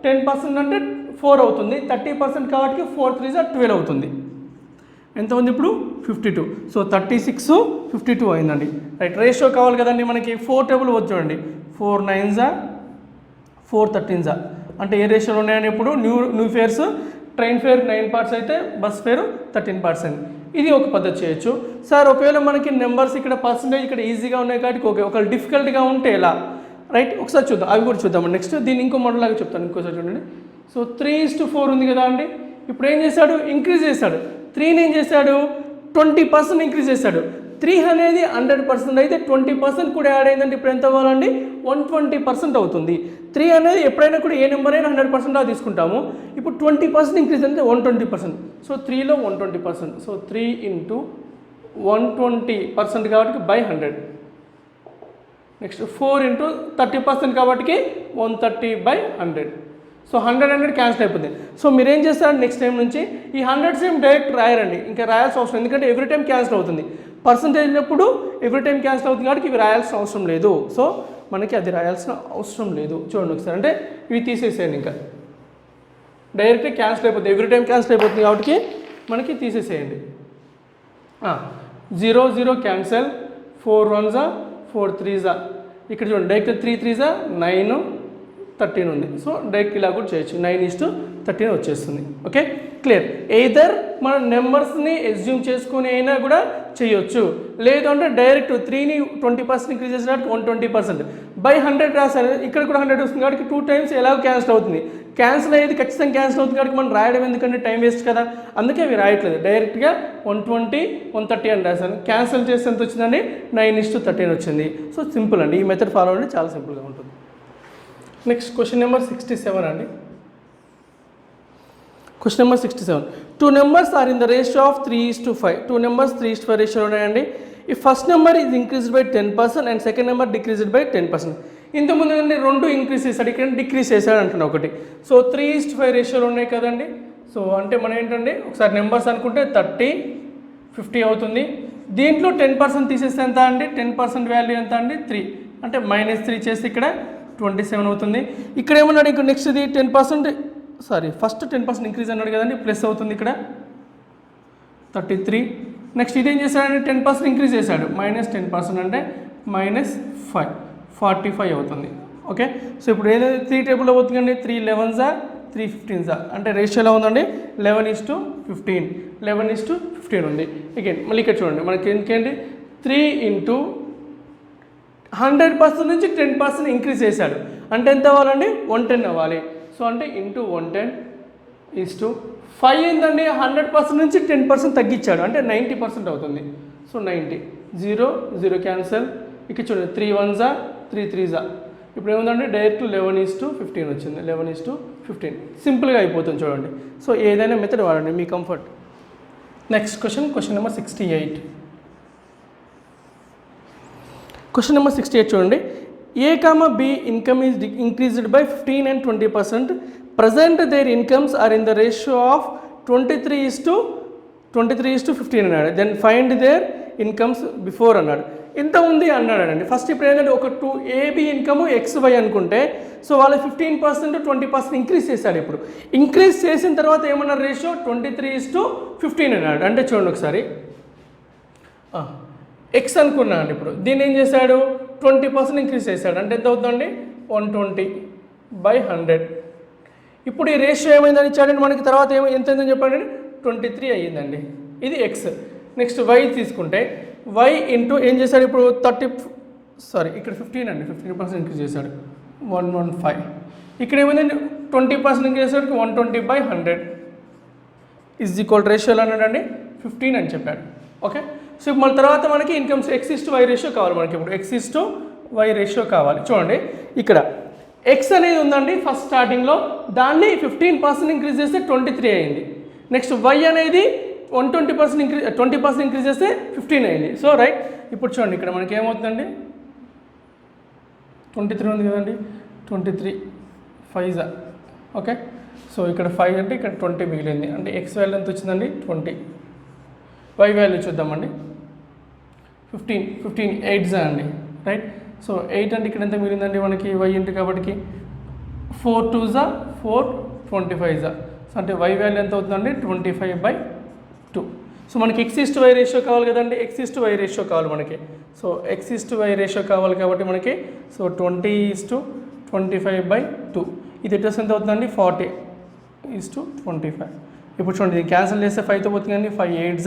10% అంటే 4 అవుతుంది. 30% కాబట్టి 4 3 12 అవుతుంది. ఎంత ఉంది ఇప్పుడు 52. సో 36, 52 అయిందండి, రైట్. రేషియో కావాలి కదండి మనకి, 4 టేబుల్ వచ్చాడండి, 4 9 4 13 అంటే ఏ రేషియోలో ఉన్నాయని ఇప్పుడు new fares, train fair 9 parts అయితే బస్ ఫేర్ 13 పార్ట్స్ అయింది. ఇది ఒక పద్ధతి చేయొచ్చు. సార్ ఒకవేళ మనకి నెంబర్స్ ఇక్కడ పర్సంటేజ్ ఇక్కడ ఈజీగా ఉన్నాయి కాబట్టి ఓకే, ఒకవేళ డిఫికల్ట్గా ఉంటే ఎలా, రైట్. ఒకసారి చూద్దాం, అవి కూడా చూద్దాం. నెక్స్ట్ దీన్ని ఇంకో మోడల్ లాగా చెప్తాను, ఇంకోసారి చూడండి. సో 3:4 ఉంది కదా అండి. ఇప్పుడు ఏం చేశాడు, ఇంక్రీజ్ చేశాడు. 3ని ఏం చేశాడు, 20% ఇంక్రీజ్ చేశాడు. 3 అనేది 100% అయితే 20% కూడా యాడ్ అయిందంటే ఇప్పుడు ఎంత అవ్వాలండి, 120% అవుతుంది. 3 అనేది ఎప్పుడైనా కూడా ఏ నెంబర్ అయినా 100% తీసుకుంటాము. ఇప్పుడు 20% ఇంక్రీజ్ అంటే 120%. సో 3లో 120%. సో 3 × 120% కాబట్టి by 100. నెక్స్ట్ 4 × 30% కాబట్టి 130/100. సో 100 క్యాన్సిల్ అయిపోతుంది. సో మీరు ఏం చేస్తారు, నెక్స్ట్ టైం నుంచి ఈ 100 సేమ్ డైరెక్ట్ రాయరండి, ఇంకా రాయాల్సిన అవసరం, ఎందుకంటే ఎవ్రీ టైం క్యాన్సిల్ అవుతుంది. పర్సంటేజ్ అయినప్పుడు ఎవ్రీ టైం క్యాన్సిల్ అవుతుంది కాబట్టి ఇవి రాయాల్సిన అవసరం లేదు. సో మనకి అది రాయాల్సిన అవసరం లేదు. చూడండి ఒకసారి, అంటే ఇవి తీసేసేయండి, ఇంకా డైరెక్ట్గా క్యాన్సిల్ అయిపోతుంది, ఎవ్రీ టైం క్యాన్సిల్ అయిపోతుంది కాబట్టి మనకి తీసేసేయండి. 0 0 క్యాన్సిల్, 4 1 4 3 ఇక్కడ చూడండి, డైరెక్ట్ 3 3 9 13 ఉంది. సో డైరెక్ట్ ఇలా కూడా చేయొచ్చు, 9:13 వచ్చేస్తుంది. Okay, clear. ఎయిదర్ మన నెంబర్స్ని ఎస్యూమ్ చేసుకుని అయినా కూడా చేయొచ్చు, లేదు అంటే డైరెక్ట్ 3ని 20% ఇంక్రీజ్ చేసినట్టు 120% by 100 రాశారు. ఇక్కడ కూడా 100 వస్తుంది కాబట్టి 2 టైమ్స్ ఎలాగో క్యాన్సిల్ అవుతుంది. క్యాన్సిల్ అయ్యేది ఖచ్చితంగా క్యాన్సిల్ అవుతుంది కాబట్టి మనం రాయడం ఎందుకంటే టైం వేస్ట్ కదా, అందుకే అవి రాయట్లేదు. డైరెక్ట్గా 120 130 అని రాశాను. క్యాన్సిల్ చేస్తే ఎంత వచ్చిందండి, 9:13 వచ్చింది. సో సింపుల్ అండి, ఈ మెథడ్ ఫాలో అవ్వండి, చాలా సింపుల్గా ఉంటుంది. నెక్స్ట్ క్వశ్చన్ నెంబర్ 67 అండి. Question number 67. Two numbers are in the ratio of 3:5. Two numbers 3:5 ratio ఉన్నాయండి. ఈ first number is increased by 10% and second number decreased by 10%. ఇంతకుముందు రెండు ఇంక్రీజ్ చేశాడు, ఇక్కడ డిక్రీజ్ చేశాడు అంటున్నా ఒకటి. సో 3:5 రేషియోలు ఉన్నాయి కదండి. సో అంటే మనం ఏంటంటే ఒకసారి నెంబర్స్ అనుకుంటే 30, 50 అవుతుంది. దీంట్లో 10% తీసేస్తే ఎంత అండి, 10% వాల్యూ ఎంత అండి 3, అంటే -3 చేస్తే ఇక్కడ 27 అవుతుంది. ఇక్కడ ఏమన్నాడు, ఇక్కడ నెక్స్ట్ ఇది 10%, సారీ ఫస్ట్ 10% ఇంక్రీజ్ అన్నాడు కదండి, ప్లస్ అవుతుంది ఇక్కడ 33. నెక్స్ట్ ఇదేం చేశాడంటే 10% ఇంక్రీజ్ చేశాడు, -10% అంటే -5, 45 అవుతుంది. ఓకే, సో ఇప్పుడు ఏదైతే 3 టేబుల్లో అవుతుందండి, 3 11s 3 15s అంటే రేషియో ఎలా ఉందండి 11:15, 11:15 ఉంది. అగైన్ మళ్ళీ ఇక్కడ చూడండి, మనకి ఎందుకండి 3 ఇంటూ 100% నుంచి 10% ఇంక్రీజ్ చేశాడు, అంటే ఎంత అవ్వాలండి 110 అవ్వాలి. సో అంటే ఇంటూ 110:5 ఏంటండి 100% నుంచి 10% తగ్గించాడు, అంటే 90% అవుతుంది. So 90, 0 0 cancel. ఇక్కడ చూడండి 3 1s 3 3s. ఇప్పుడు ఏముందండి డైరెక్ట్ 11:15 వచ్చింది, 11:15 సింపుల్గా అయిపోతుంది చూడండి. సో ఏదైనా మెథడ్ వాడండి మీ comfort. Next question number 68. Question number 68 చూడండి. A, B income is increased by 15 and 20%. Present their incomes are in the ratio of 23:15 అన్నాడు. Then find their incomes before అన్నాడు. ఇంత ఉంది అన్నాడండి. ఫస్ట్ ఇప్పుడు ఏంటంటే ఒక 2 AB ఇన్కమ్ XY అనుకుంటే, సో వాళ్ళు 15% 20% ఇంక్రీజ్ చేశాడు. ఇప్పుడు ఇంక్రీజ్ చేసిన తర్వాత ఏమన్నారు రేషియో 23:15 అన్నాడు. అంటే చూడండి ఒకసారి X అనుకున్నాను అండి. ఇప్పుడు దీన్ని ఏం చేశాడు 20% ఇంక్రీజ్ చేశాడు, అంటే ఎంత అవుతుందండి 120/100. ఇప్పుడు ఈ రేషియో ఏమైందని ఇచ్చాడండి మనకి, తర్వాత ఎంత అయిందని చెప్పండి 23 అయ్యిందండి. ఇది X. నెక్స్ట్ Y తీసుకుంటే Y ఇంటూ ఏం చేశాడు ఇప్పుడు ఇక్కడ 15 అండి, 15% ఇంక్రీజ్ చేశాడు 115. ఇక్కడ ఏమైందండి 20% ఇంక్రీజ్ చేశాడు 120/100 = రేషియోలో అన్నాడండి 15 అని చెప్పాడు. ఓకే, సో మళ్ళీ తర్వాత మనకి ఇన్కమ్స్ X:Y రేషియో కావాలి మనకి. ఇప్పుడు X:Y రేషియో కావాలి. చూడండి ఇక్కడ X అనేది ఉందండి ఫస్ట్ స్టార్టింగ్లో, దాన్ని 15% ఇంక్రీజ్ చేస్తే 23 అయింది. నెక్స్ట్ Y అనేది 20% ఇంక్రీజ్ చేస్తే 15 అయింది. సో రైట్, ఇప్పుడు చూడండి ఇక్కడ మనకి ఏమవుతుందండి 23 ఉంది కదండి, 23 5s. ఓకే, సో ఇక్కడ 5 అంటే ఇక్కడ 20 మిగిలింది, అంటే X వాల్యూ ఎంత వచ్చిందండి 20. Y వాల్యూ చూద్దామండి 15 8s అండి, రైట్. సో 8 అంటే ఇక్కడ ఎంత మిగిలిందండి మనకి Y ఇంటి కాబట్టి 4 2s 4 25s. సో అంటే Y వాల్యూ ఎంత అవుతుందండి 25/2. సో మనకి X:Y రేషియో కావాలి కదండి, X:Y రేషియో కావాలి మనకి. సో X:Y రేషియో కావాలి కాబట్టి మనకి సో 20:25/2. ఇది ఎట్లా ఎంత అవుతుందండి 40:25. ఇప్పుడు చూడండి ఇది క్యాన్సిల్ చేస్తే 5తో పోతుందండి, 5 8s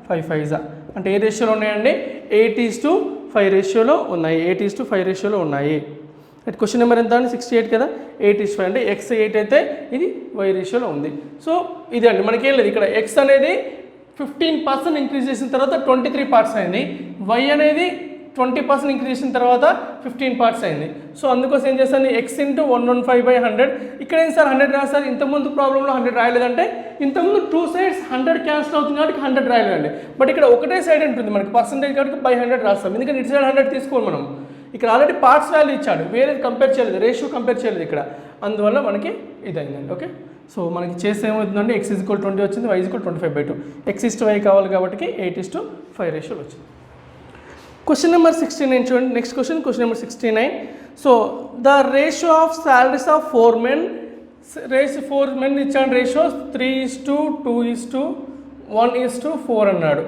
5 5s. అంటే ఏ రేషియోలో ఉన్నాయండి 8:5 రేషియోలో ఉన్నాయి, 8:5 రేషియోలో ఉన్నాయి. క్వశ్చన్ నెంబర్ ఎంత అండి 68 కదా, 8:5 అంటే X 8 అయితే ఇది Y రేషియోలో ఉంది. సో ఇది అండి మనకేం లేదు, ఇక్కడ X అనేది 15% ఇంక్రీజ్ చేసిన తర్వాత 23 పార్ట్స్ అయింది, Y అనేది 20% ఇంక్రీజ్ చేసిన తర్వాత 15 పార్ట్స్ అయింది. సో అందుకోసం ఏం చేస్తాను X × 115/100. ఇక్కడ ఏం సార్ 100 రాదు సార్, ఇంతకుముందు ప్రాబ్లంలో 100 రాయలేదంటే ఇంతకుముందు 2 sides 100 క్యాన్సిల్ అవుతుంది కాబట్టి 100 రాయలేదండి. బట్ ఇక్కడ ఒకటే సైడ్ ఉంటుంది మనకి పర్సెంటేజ్ కాబట్టి 100 రాస్తాం, ఎందుకంటే ఇటు సైడ్ 100 తీసుకోవాలి మనం. ఇక్కడ ఆల్రెడీ పార్ట్స్ వాల్యూ ఇచ్చాడు, వేరేది కంపేర్ చేయలేదు, రేషియో కంపేర్ చేయలేదు ఇక్కడ, అందువల్ల మనకి ఇది అయిందండి. ఓకే, సో మనకి చేస్తే ఏమవుతుందండి X = 20 వచ్చింది, Y = 25/2. X:Y కావాలి కాబట్టి 8:5 రేషియోలో వచ్చింది. క్వశ్చన్ నెంబర్ 69 చూడండి. Next question number 69. So the ratio of salaries of 4 men, 4 men ఇచ్చాడు రేషియో 3:2:1:4 అన్నాడు,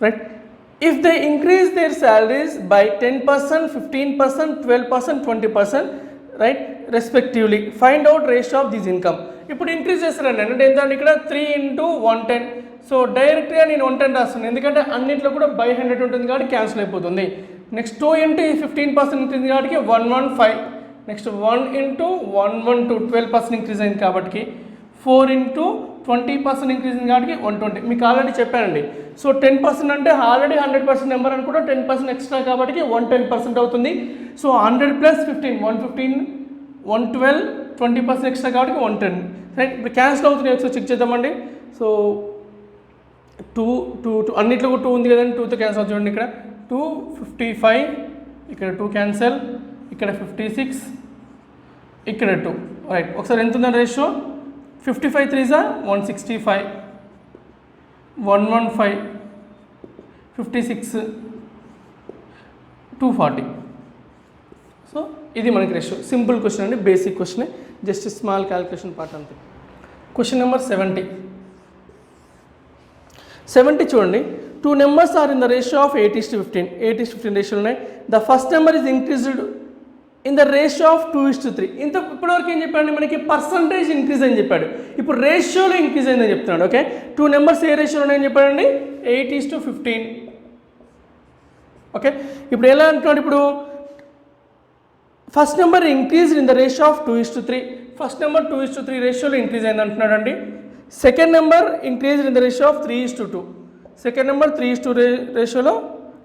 right. If they increase their salaries by 10%, 15%, 12%, 20%, right respectively, find out ratio of this income. ఇప్పుడు increase చేస్తారండి, అంటే ఎంత ఇక్కడ 3 × 110. సో డైరెక్ట్గా నేను 110 రాస్తున్నాను, ఎందుకంటే అన్నింటిలో కూడా 100 ఉంటుంది కాబట్టి క్యాన్సిల్ అయిపోతుంది. నెక్స్ట్ 2 × 15% ఇంక్రీజ్ కాబట్టి 115. నెక్స్ట్ 1 × 112 12% ఇంక్రీజ్ అయింది కాబట్టి 4 × 20% ఇంక్రీజ్ అయింది కాబట్టి 120. మీకు ఆల్రెడీ చెప్పానండి. సో 10% అంటే ఆల్రెడీ 100% నెంబర్ అనుకుంటే 10% ఎక్స్ట్రా కాబట్టి 110% అవుతుంది. సో 100 + 15 115, 112 20% ఎక్స్ట్రా కాబట్టి 110, రైట్. ఇప్పుడు క్యాన్సిల్ అవుతున్నాయి, ఒకసారి చెక్ చేద్దామండి. సో 2 అన్నిట్లో 2 ఉంది కదండి, 2తో క్యాన్సిల్ అవుతుంది చూడండి. ఇక్కడ 255, ఇక్కడ 2 క్యాన్సిల్, ఇక్కడ 56, ఇక్కడ 2, రైట్. ఒకసారి ఎంత ఉందండి రేషియో? 55 3 165, 115, 56, 240. సో ఇది మనకి రేషియో. సింపుల్ క్వశ్చన్ అండి, basic question, just small calculation part అంతే. క్వశ్చన్ నెంబర్ 70 చూడండి. 2 numbers are in the ratio of 8:15. 8:15 రేషియోలు ఉన్నాయి. The first number is increased in the ratio of 2:3. ఇప్పటివరకు ఏం చెప్పాడు? మనకి పర్సంటేజ్ ఇంక్రీజ్ అని చెప్పాడు. ఇప్పుడు రేషియోలో ఇంక్రీజ్ అయిందని చెప్తున్నాడు. ఓకే, 2 numbers ఏ రేషియోలో ఉన్నాయని చెప్పాడండి? 8:15. ఓకే, ఇప్పుడు ఎలా అంటున్నాడు? ఇప్పుడు first number increase in the ratio of 2:3. First number 2:3 రేషియోలో ఇంక్రీజ్ అయింది అంటున్నాడు అండి. Second number increase in the ratio of 3:2. Second number 3:2 రేషియోలో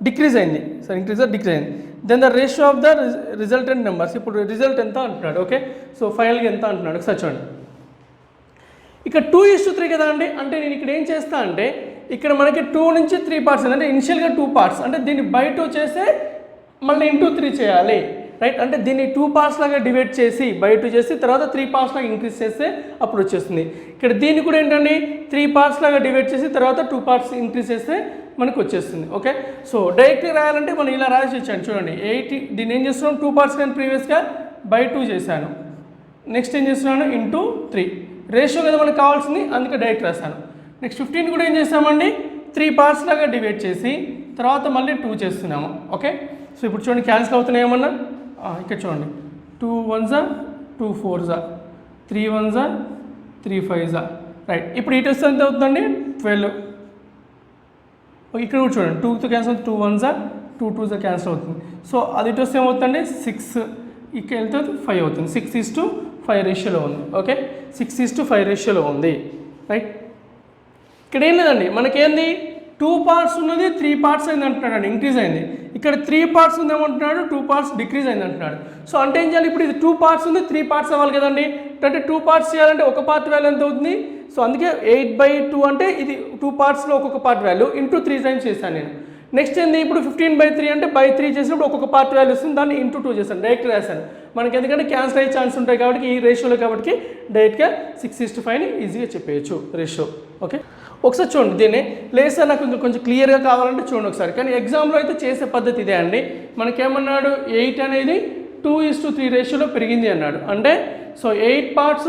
డిక్రీజ్ అయింది. సార్ ఇంక్రీజ్ డిక్రీజ్ అయింది. Then the ratio of the resultant numbers. ఇప్పుడు రిజల్ట్ ఎంత అంటున్నాడు. ఓకే, సో ఫైనల్గా ఎంత అంటున్నాడు ఒకసారి చూడండి. ఇక్కడ 2:3 కదా అండి. అంటే నేను ఇక్కడ ఏం చేస్తా అంటే, ఇక్కడ మనకి 2 నుంచి 3 పార్ట్స్ అంటే ఇనిషియల్గా 2 పార్ట్స్, అంటే దీన్ని బై 2 చేస్తే మళ్ళీ ఇంటూ 3 చేయాలి, రైట్. అంటే దీన్ని 2 పార్ట్స్ లాగా డివైడ్ చేసి బై 2 చేసి తర్వాత 3 పార్ట్స్ లాగా ఇంక్రీజ్ చేస్తే అప్పుడు వచ్చేస్తుంది. ఇక్కడ దీన్ని కూడా ఏంటండి 3 పార్ట్స్ లాగా డివైడ్ చేసి తర్వాత 2 పార్ట్స్ ఇంక్రీజ్ చేస్తే మనకు వచ్చేస్తుంది. ఓకే, సో డైరెక్ట్గా రాయాలంటే మనం ఇలా రాసి ఇచ్చాను చూడండి. 8 దీన్ని ఏం చేస్తున్నాం? 2 పార్ట్స్ కానీ ప్రీవియస్గా బై 2 చేశాను. నెక్స్ట్ ఏం చేస్తున్నాను? ఇంటూ 3 రేషియో కదా మనకు కావాల్సింది, అందుకే డైరెక్ట్ రాశాను. నెక్స్ట్ 15 కూడా ఏం చేస్తామండి? 3 పార్ట్స్ లాగా డివైడ్ చేసి తర్వాత మళ్ళీ 2 చేస్తున్నాము. ఓకే, సో ఇప్పుడు చూడండి క్యాన్సిల్ అవుతున్నాయి ఏమన్నా? ఇక్కడ చూడండి 2 1s 2 4s 3 1s 3 5s, right. ఇప్పుడు ఇటు వస్తే ఎంత అవుతుందండి? 12. ఇక్కడ కూడా చూడండి 2తో క్యాన్సిల్ అవుతుంది, 2 1s 2 2s క్యాన్సిల్ అవుతుంది. సో అది ఇటు వస్తే ఏమవుతుందండి? 6, ఇక్కడ వెళ్తే 5 అవుతుంది. 6:5 రేషియోలో ఉంది. ఓకే, 6:5 రేషియోలో ఉంది, రైట్. ఇక్కడ ఏం లేదండి, మనకేంది 2 పార్ట్స్ ఉన్నది 3 పార్ట్స్ అయింది అంటున్నాడు, ఇంక్రీజ్ అయింది. ఇక్కడ 3 పార్ట్స్ ఉందేమంటున్నాడు, 2 పార్ట్స్ డిక్రీజ్ అయింది అంటున్నాడు. సో అంటే ఏం చేయాలి? ఇప్పుడు ఇది 2 పార్ట్స్ ఉంది, 3 పార్ట్స్ అవ్వాలి కదండి. అంటే 2 పార్ట్స్ చేయాలంటే ఒక పార్ట్ వాల్యూ ఎంత అవుతుంది? సో అందుకే 8/2 అంటే ఇది 2 పార్ట్స్లో ఒక్కొక్క పార్ట్ వాల్యూ ఇంటూ 3 టైమ్స్ చేశాను నేను. నెక్స్ట్ ఏంది? ఇప్పుడు 15/3 అంటే బై 3 చేసినప్పుడు ఒక్కొక్క పార్ట్ వాల్యూ వస్తుంది, దాన్ని ఇంటూ 2 చేశాను, డైరెక్ట్ రాశాను. మనకి ఎందుకంటే క్యాన్సిల్ అయ్యే ఛాన్స్ ఉంటాయి కాబట్టి ఈ రేషియోలో కాబట్టి డైరెక్ట్గా 6:5ని ఈజీగా చెప్పేయచ్చు రేషియో. ఓకే, ఒకసారి చూడండి దీన్ని. లేదు సార్ నాకు కొంచెం క్లియర్గా కావాలంటే చూడండి ఒకసారి. కానీ ఎగ్జామ్లో అయితే చేసే పద్ధతి ఇదే అండి. మనకేమన్నాడు? 8 అనేది 2:3 రేషియోలో పెరిగింది అన్నాడు. అంటే సో 8 పార్ట్స్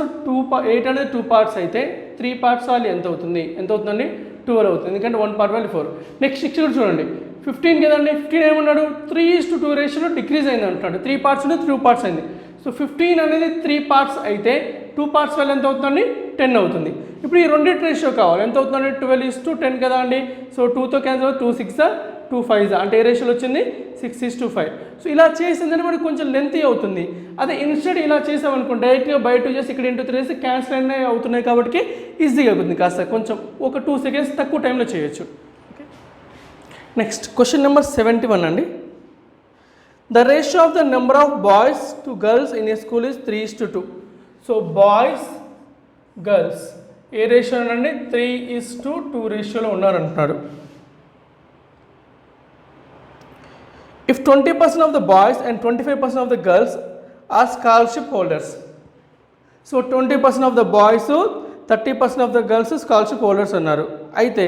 8 అనేది 2 పార్ట్స్ అయితే 3 పార్ట్స్ వాల్యూ ఎంత అవుతుంది? ఎంత అవుతుందండి? 12 అవుతుంది, ఎందుకంటే 1 పార్ట్ వాల్యూ 4. నెక్స్ట్ 6 కూడా చూడండి 15 కదండి. 15 ఏమన్నాడు? 3:2 రేషియోలో డిక్రీజ్ అయింది అంటున్నాడు. 3 పార్ట్స్ ఉంటే 3 పార్ట్స్ అయింది. సో 15 అనేది 3 పార్ట్స్ అయితే 2 పార్ట్స్ వాల్యూ ఎంత అవుతుందండి? 10 అవుతుంది. ఇప్పుడు ఈ రెండింటి రేషియో కావాలి, ఎంత అవుతుందండి? 12:10 కదా అండి. సో 2తో క్యాన్సిల్ 2 6 2 5 అంటే ఏ రేషియోలో వచ్చింది? 6:5. సో ఇలా చేసిందని మనకి కొంచెం లెంతీ అవుతుంది. అదే ఇన్స్టెడ్ ఇలా చేసామనుకోండి, డైరెక్ట్గా బై 2 చేసి ఇక్కడ ఇంటూ 3 చేసి క్యాన్సిల్ అయినా అవుతున్నాయి కాబట్టి ఈజీగా అవుతుంది. కాస్త కొంచెం ఒక 2 seconds తక్కువ టైంలో చేయొచ్చు. ఓకే, నెక్స్ట్ క్వశ్చన్ నెంబర్ 71 అండి. The ratio of the number of boys to girls in a school is 3:2. So boys girls A ratio అండి? 3:2 రేషియోలో ఉన్నారంటున్నాడు. If 20% of the boys and 25% of the girls are scholarship holders. So 20% of the boys, 30% of the girls scholarship holders అన్నారు. అయితే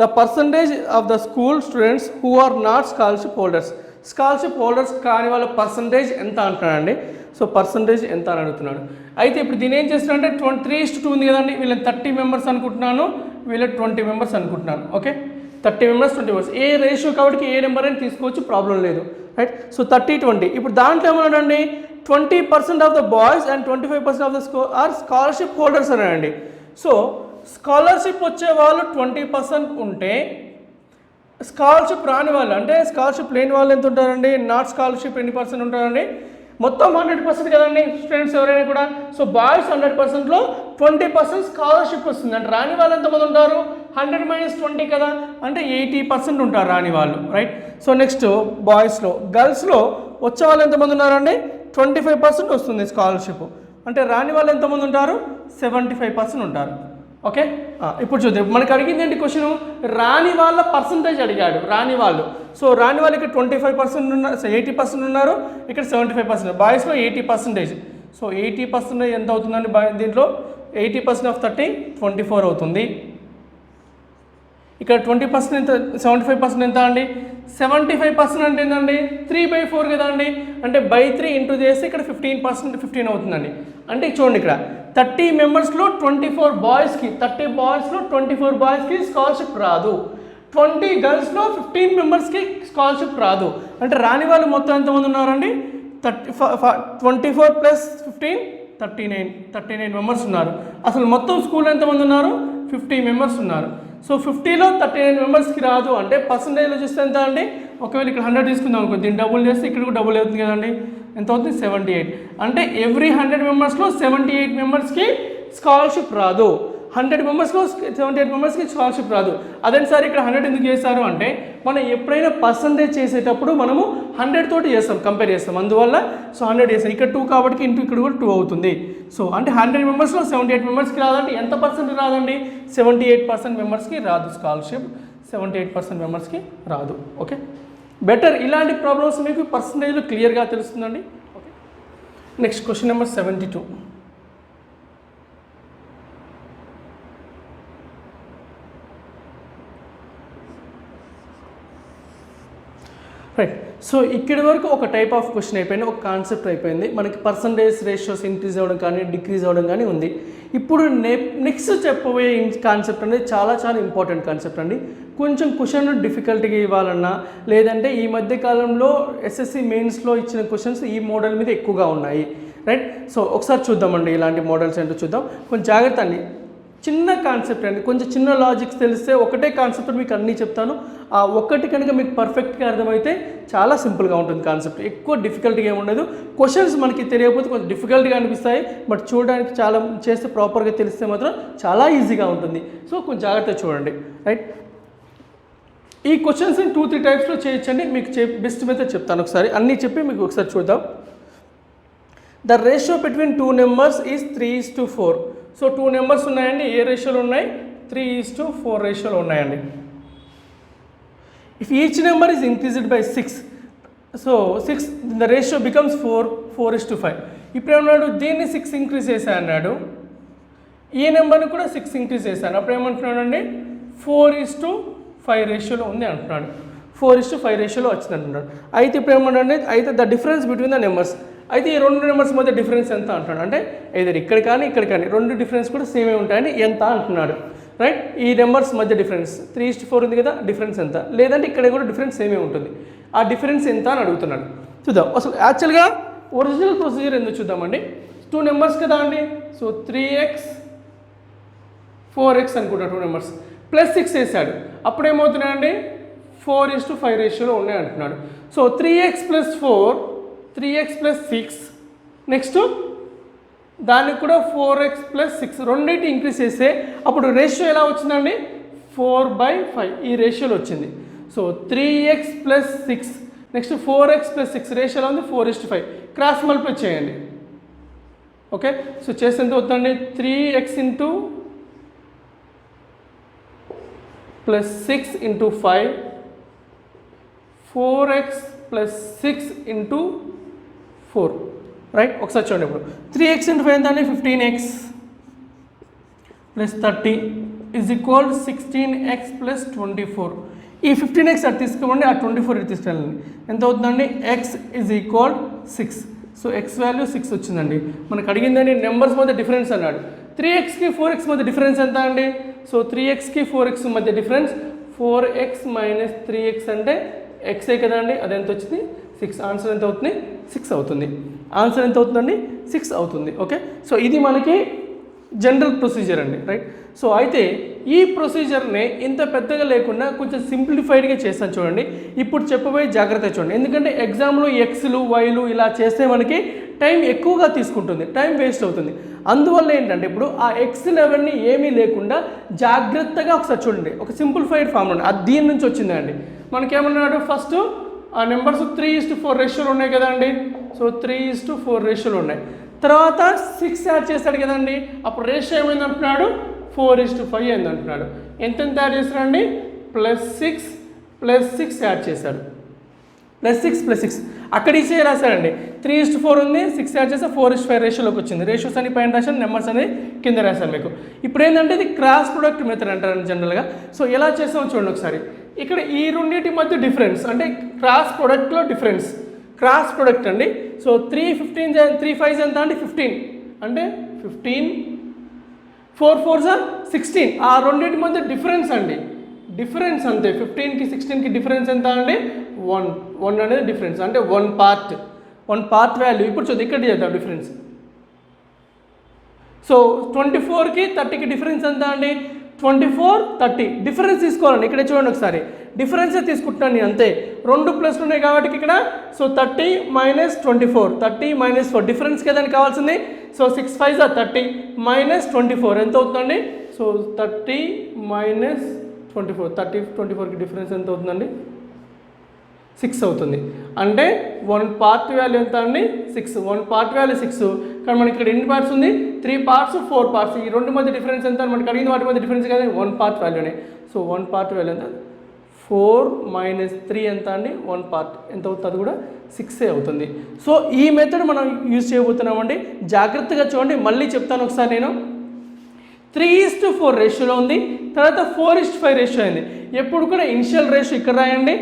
the percentage of the school students who are not scholarship holders, scholarship holders కాని వాళ్ళ percentage ఎంత అంటున్నాడండి. So percentage ఎంత అని అడుగుతున్నాడు. అయితే ఇప్పుడు దీని ఏం చేస్తున్నాడంటే 3:2 ఉంది కదండి. వీళ్ళని 30 మెంబర్స్ అనుకుంటున్నాను, వీళ్ళకి 20 మెంబర్స్ అనుకుంటున్నాను. ఓకే, 30 మెంబర్స్ 20 మెంబర్స్ ఏ రేషియో కాబట్టి ఏ నెంబర్ అని తీసుకోవచ్చు, ప్రాబ్లం లేదు, రైట్. సో 30-20. ఇప్పుడు దాంట్లో ఏమన్నాడండి? 20% of the boys and 25% of the are scholarship holders అన్నాడండి. సో స్కాలర్షిప్ వచ్చే వాళ్ళు 20% ఉంటే స్కాలర్షిప్ రాని వాళ్ళు అంటే స్కాలర్షిప్ లేని వాళ్ళు ఎంత ఉంటారండి? నాట్ స్కాలర్షిప్ ఎన్ని పర్సెంట్ ఉంటారండి? మొత్తం 100% కదండి స్టూడెంట్స్ ఎవరైనా కూడా. సో బాయ్స్ 100%లో 20% స్కాలర్షిప్ వస్తుంది. అంటే రాని వాళ్ళు ఎంతమంది ఉంటారు? 100 - 20 కదా, అంటే 80% ఉంటారు రాని వాళ్ళు, రైట్. సో నెక్స్ట్ బాయ్స్లో, గర్ల్స్లో వచ్చే వాళ్ళు ఎంతమంది ఉన్నారండి? 25% వస్తుంది స్కాలర్షిప్. అంటే రాని వాళ్ళు ఎంతమంది ఉంటారు? 75% ఉంటారు. ఓకే, ఇప్పుడు చూద్దాం. మనకు అడిగింది ఏంటి క్వశ్చన్? రాని వాళ్ళ పర్సంటేజ్ అడిగాడు. రాని వాళ్ళు. సో రాని వాళ్ళు ఇక్కడ 25% ఉన్నారు, 80% ఉన్నారు, ఇక్కడ 75%. బాయ్స్లో 80%. సో 80% ఎంత అవుతుందండి దీంట్లో? 80% ఆఫ్ 30 24 అవుతుంది. ఇక్కడ 20% ఎంత? 75% ఎంత అండి? 75% అంటే ఏంటండి? 3/4 కదా అండి. అంటే బై 3 ఇంటూ చేస్తే ఇక్కడ 15% 15 అవుతుందండి. అంటే చూడండి, ఇక్కడ 30 మెంబర్స్లో 24 బాయ్స్కి, 30 బాయ్స్లో 24 బాయ్స్కి స్కాలర్షిప్ రాదు. 20 గర్ల్స్లో 15 మెంబర్స్కి స్కాలర్షిప్ రాదు. అంటే రాని వాళ్ళు మొత్తం ఎంతమంది ఉన్నారండి? 24 ప్లస్ 15 39 మెంబర్స్ ఉన్నారు. అసలు మొత్తం స్కూల్ ఎంతమంది ఉన్నారు? 50 మెంబర్స్ ఉన్నారు. సో 50లో 39 మెంబర్స్కి రాదు అంటే పర్సంటేజ్లో చూస్తే ఎంత అండి? ఒకవేళ ఇక్కడ 100 తీసుకుందాం అనుకో, దీన్ని డబుల్ చేస్తే ఇక్కడ కూడా డబుల్ అవుతుంది కదండి. ఎంత అవుతుంది? 78. అంటే ఎవ్రీ 100 మెంబర్స్లో 78 మెంబర్స్కి స్కాలర్షిప్ రాదు. 100 మెంబర్స్లో 78 మెంబర్స్కి స్కాలర్షిప్ రాదు. అదే సార్ ఇక్కడ 100 ఎందుకు చేశారు అంటే, మనం ఎప్పుడైనా పర్సంటేజ్ చేసేటప్పుడు మనము 100 తోటి చేస్తాం, కంపేర్ చేస్తాం. అందువల్ల సో 100 చేస్తాం. ఇక్కడ 2 కాబట్టి ఇంటూ ఇక్కడ కూడా 2 అవుతుంది. సో అంటే 100 మెంబర్స్లో 78 మెంబర్స్కి రాదంటే ఎంత పర్సెంట్ రాదండి? 78% మెంబర్స్కి రాదు స్కాలర్షిప్. 78% మెంబర్స్కి రాదు. ఓకే, బెటర్ ఇలాంటి ప్రాబ్లమ్స్ మీకు పర్సంటేజ్లో క్లియర్గా తెలుస్తుందండి. Okay, next question number 72. Right. So ఇక్కడి వరకు ఒక టైప్ ఆఫ్ క్వశ్చన్ అయిపోయింది, ఒక కాన్సెప్ట్ అయిపోయింది. మనకి పర్సంటేజ్ రేషియోస్ ఇంక్రీజ్ అవ్వడం కానీ డిక్రీజ్ అవ్వడం కానీ ఉంది. ఇప్పుడు నెక్స్ట్ చెప్పబోయే కాన్సెప్ట్ అనేది చాలా చాలా ఇంపార్టెంట్ కాన్సెప్ట్ అండి. కొంచెం క్వశ్చన్ డిఫికల్ట్గా ఇవ్వాలన్నా, లేదంటే ఈ మధ్య కాలంలో ఎస్ఎస్సి మెయిన్స్లో ఇచ్చిన క్వశ్చన్స్ ఈ మోడల్ మీద ఎక్కువగా ఉన్నాయి. రైట్. సో ఒకసారి చూద్దామండి ఇలాంటి మోడల్స్ ఏంటో చూద్దాం. కొంచెం జాగ్రత్త అండి, చిన్న కాన్సెప్ట్ అండి, కొంచెం చిన్న లాజిక్స్ తెలిస్తే ఒకటే కాన్సెప్ట్ మీకు అన్నీ చెప్తాను. ఆ ఒక్కటి కనుక మీకు పర్ఫెక్ట్గా అర్థమైతే చాలా సింపుల్గా ఉంటుంది కాన్సెప్ట్, ఎక్కువ డిఫికల్ట్గా ఏమి ఉండదు. క్వశ్చన్స్ మనకి తెలియకపోతే కొంచెం డిఫికల్ట్గా అనిపిస్తాయి, బట్ చూడడానికి చాలా చేస్తే ప్రాపర్గా తెలిస్తే మాత్రం చాలా ఈజీగా ఉంటుంది. సో కొంచెం జాగ్రత్తగా చూడండి. రైట్. ఈ క్వశ్చన్స్ని 2-3 టైప్స్లో చేయొచ్చండి. మీకు బెస్ట్ మెథడ్ చెప్తాను, ఒకసారి అన్నీ చెప్పి మీకు ఒకసారి చూద్దాం. The ratio between 2 numbers is 3:4. So 2 numbers ఉన్నాయండి, ఏ రేషియోలో ఉన్నాయి? 3:4 రేషియోలో ఉన్నాయండి. If each number is increased by 6, so 6 the ratio becomes 4:5. ఇప్పుడు ఏమన్నాడు? దీన్ని 6 ఇంక్రీజ్ చేశా అన్నాడు, ఈ నెంబర్ని కూడా 6 ఇంక్రీజ్ చేశాను. అప్పుడు ఏమంటున్నాడు అండి? 4:5 రేషియోలో ఉంది అంటున్నాడు. 4:5 రేషియోలో వచ్చింది అంటున్నాడు. అయితే ఇప్పుడు ఏమన్నాడు? అయితే the difference between the numbers, అయితే ఈ 2 నెంబర్స్ మధ్య డిఫరెన్స్ ఎంత అంటున్నాడు అంటే, either ఇక్కడ కానీ ఇక్కడ కానీ 2 డిఫరెన్స్ కూడా సేమే ఉంటాయని ఎంత అంటున్నాడు. రైట్. ఈ నెంబర్స్ మధ్య డిఫరెన్స్ 3:4 ఉంది కదా, డిఫరెన్స్ ఎంత? లేదంటే ఇక్కడ కూడా డిఫరెన్స్ సేమే ఉంటుంది, ఆ డిఫరెన్స్ ఎంత అని అడుగుతున్నాడు. చూద్దాం అసలు యాక్చువల్గా ఒరిజినల్ ప్రొసీజర్ ఎందుకు చూద్దామండి. 2 నెంబర్స్ కదా అండి, సో 3x 4x అనుకుంటా, 2 నెంబర్స్ ప్లస్ 6 వేసాడు. అప్పుడు ఏమవుతున్నాయండి? 4:5 రేషియోలో ఉన్నాయి అంటున్నాడు. సో 3x + 4, 3x + 6, నెక్స్ట్ దానికి కూడా 4x + 6, రెండింటి ఇంక్రీజ్ చేస్తే అప్పుడు రేషియో ఎలా వచ్చిందండి? 4/5 ఈ రేషియోలో వచ్చింది. సో 3x + 6 నెక్స్ట్ 4x + 6 రేషియోలో ఉంది 4:5. క్రాస్ మల్టిప్లై చేయండి. ఓకే, సో చేస్తే ఎంత అవుతుందండి? 3x + 6 × 5, 4x + 6 × 4. రైట్. ఒకసారి చూడండి, ఇప్పుడు 3x × 5 ఎంతండి? 15x + 30 = 16x + 24. ఈ 15x అటు తీసుకోండి, ఆ 24 ఇటు తీసుకెళ్ళండి. ఎంత అవుతుందండి? x = 6. సో x వాల్యూ 6 వచ్చిందండి. మనకు అడిగిందండి నెంబర్స్ మధ్య డిఫరెన్స్ అన్నాడు. 3xకి 4x మధ్య డిఫరెన్స్ ఎంత అండి? సో 3xకి 4x మధ్య డిఫరెన్స్ 4x - 3x అంటే xే కదండి, అది ఎంత వచ్చింది? 6. ఆన్సర్ ఎంత అవుతుంది? 6 అవుతుంది. ఆన్సర్ ఎంత అవుతుందండి? 6 అవుతుంది. ఓకే, సో ఇది మనకి జనరల్ ప్రొసీజర్ అండి. రైట్. సో అయితే ఈ ప్రొసీజర్ని ఇంత పెద్దగా లేకుండా కొంచెం సింప్లిఫైడ్గా చేస్తాను చూడండి. ఇప్పుడు చెప్పబోయే జాగ్రత్త చూడండి, ఎందుకంటే ఎగ్జామ్లో ఎక్స్లు వైలు ఇలా చేస్తే మనకి టైం ఎక్కువగా తీసుకుంటుంది, టైం వేస్ట్ అవుతుంది. అందువల్ల ఏంటంటే ఇప్పుడు ఆ ఎక్స్ లెవెల్ని ఏమీ లేకుండా జాగ్రత్తగా ఒకసారి చూడండి. ఒక సింప్లిఫైడ్ ఫామ్ ఉంది, అది దీని నుంచి వచ్చిందండి. మనకేమన్నాడు? ఫస్ట్ ఆ నెంబర్స్ 3:4 రేషియోలు ఉన్నాయి కదండి. సో 3:4 రేషియోలు ఉన్నాయి. తర్వాత 6 యాడ్ చేశాడు కదండి, అప్పుడు రేషియో ఏమైంది అంటున్నాడు 4:5 అయింది అంటున్నాడు. ఎంత యాడ్ చేశాడండి +6 యాడ్ చేశాడు. +6 అక్కడ ఈసీ రాశాడండి. 3:4 ఉంది, 6 యాడ్ చేస్తే 4:5 రేషియోలోకి వచ్చింది. రేషియోస్ అని పైన రాశాను, నెంబర్స్ అని కింద రాశాను మీకు. ఇప్పుడు ఏంటంటే ఇది క్రాస్ ప్రొడక్ట్ మెథడ్ అంటారు జనరల్గా. సో ఎలా చేస్తామో చూడండి ఒకసారి. ఇక్కడ ఈ రెండింటి మధ్య డిఫరెన్స్ అంటే క్రాస్ ప్రొడక్ట్లో డిఫరెన్స్, క్రాస్ ప్రొడక్ట్ అండి. సో 3 5 ఎంత అండి 15 అంటే 15, 4 4 16. ఆ రెండింటి మధ్య డిఫరెన్స్ అండి, డిఫరెన్స్ అంతే. 15కి 16కి డిఫరెన్స్ ఎంత అండి 1 అనేది డిఫరెన్స్ అంటే 1 పార్ట్ వాల్యూ. ఇప్పుడు చూద్దాం ఇక్కడ చేద్దాం డిఫరెన్స్. సో 24కి 30కి డిఫరెన్స్ ఎంత అండి 24 30 డిఫరెన్స్ తీసుకోవాలండి. ఇక్కడ చూడండి ఒకసారి, డిఫరెన్సే తీసుకుంటున్నాను నేను అంతే. 2 ప్లస్లు ఉన్నాయి కాబట్టి ఇక్కడ. సో 30 - 24 30 - 4 డిఫరెన్స్ కదండి కావాల్సింది. సో 6 5 30 - 24 ఎంత అవుతుందండి. సో 30 - 24 24కి డిఫరెన్స్ ఎంత అవుతుందండి 6 అవుతుంది. అంటే 1 పార్ట్ వాల్యూ ఎంత అండి 6. 1 పార్ట్ వాల్యూ 6. కానీ మనకి ఇక్కడ ఎన్ని పార్ట్స్ ఉంది 3 పార్ట్స్ 4 పార్ట్స్. ఈ రెండు మధ్య డిఫరెన్స్ ఎంత మనకి అడిగిన వాటి మధ్య డిఫరెన్స్ కదా 1 పార్ట్ వాల్యూనే. సో 1 పార్ట్ వాల్యూ ఎంత 4 - 3 ఎంత అండి 1 పార్ట్ ఎంత అవుతుంది, అది కూడా 6 అవుతుంది. సో ఈ మెథడ్ మనం యూజ్ చేయబోతున్నామండి. జాగ్రత్తగా చూడండి, మళ్ళీ చెప్తాను ఒకసారి నేను. 3:4 రేషియోలో ఉంది, తర్వాత 4:5 రేషియో అయింది. ఎప్పుడు కూడా ఇనిషియల్ రేషియో ఇక్కడ రాయండి,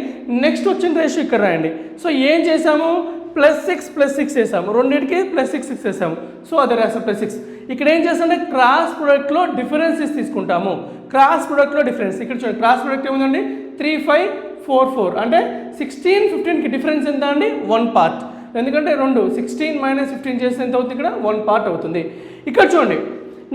నెక్స్ట్ వచ్చిన రేషియో ఇక్కడ రాయండి. సో ఏం చేసాము +6 వేసాము, రెండింటికి +6 వేసాము. సో అదే రాసాం +6. ఇక్కడ ఏం చేస్తామంటే క్రాస్ ప్రొడక్ట్లో డిఫరెన్సెస్ తీసుకుంటాము. క్రాస్ ప్రొడక్ట్లో డిఫరెన్స్ ఇక్కడ చూడండి, క్రాస్ ప్రొడక్ట్ ఏముందండి 3 5 4 4 అంటే 16 15కి డిఫరెన్స్ ఎంత అండి 1 పార్ట్. ఎందుకంటే 16 - 15 చేస్తే ఎంత అవుతుంది ఇక్కడ 1 పార్ట్ అవుతుంది. ఇక్కడ చూడండి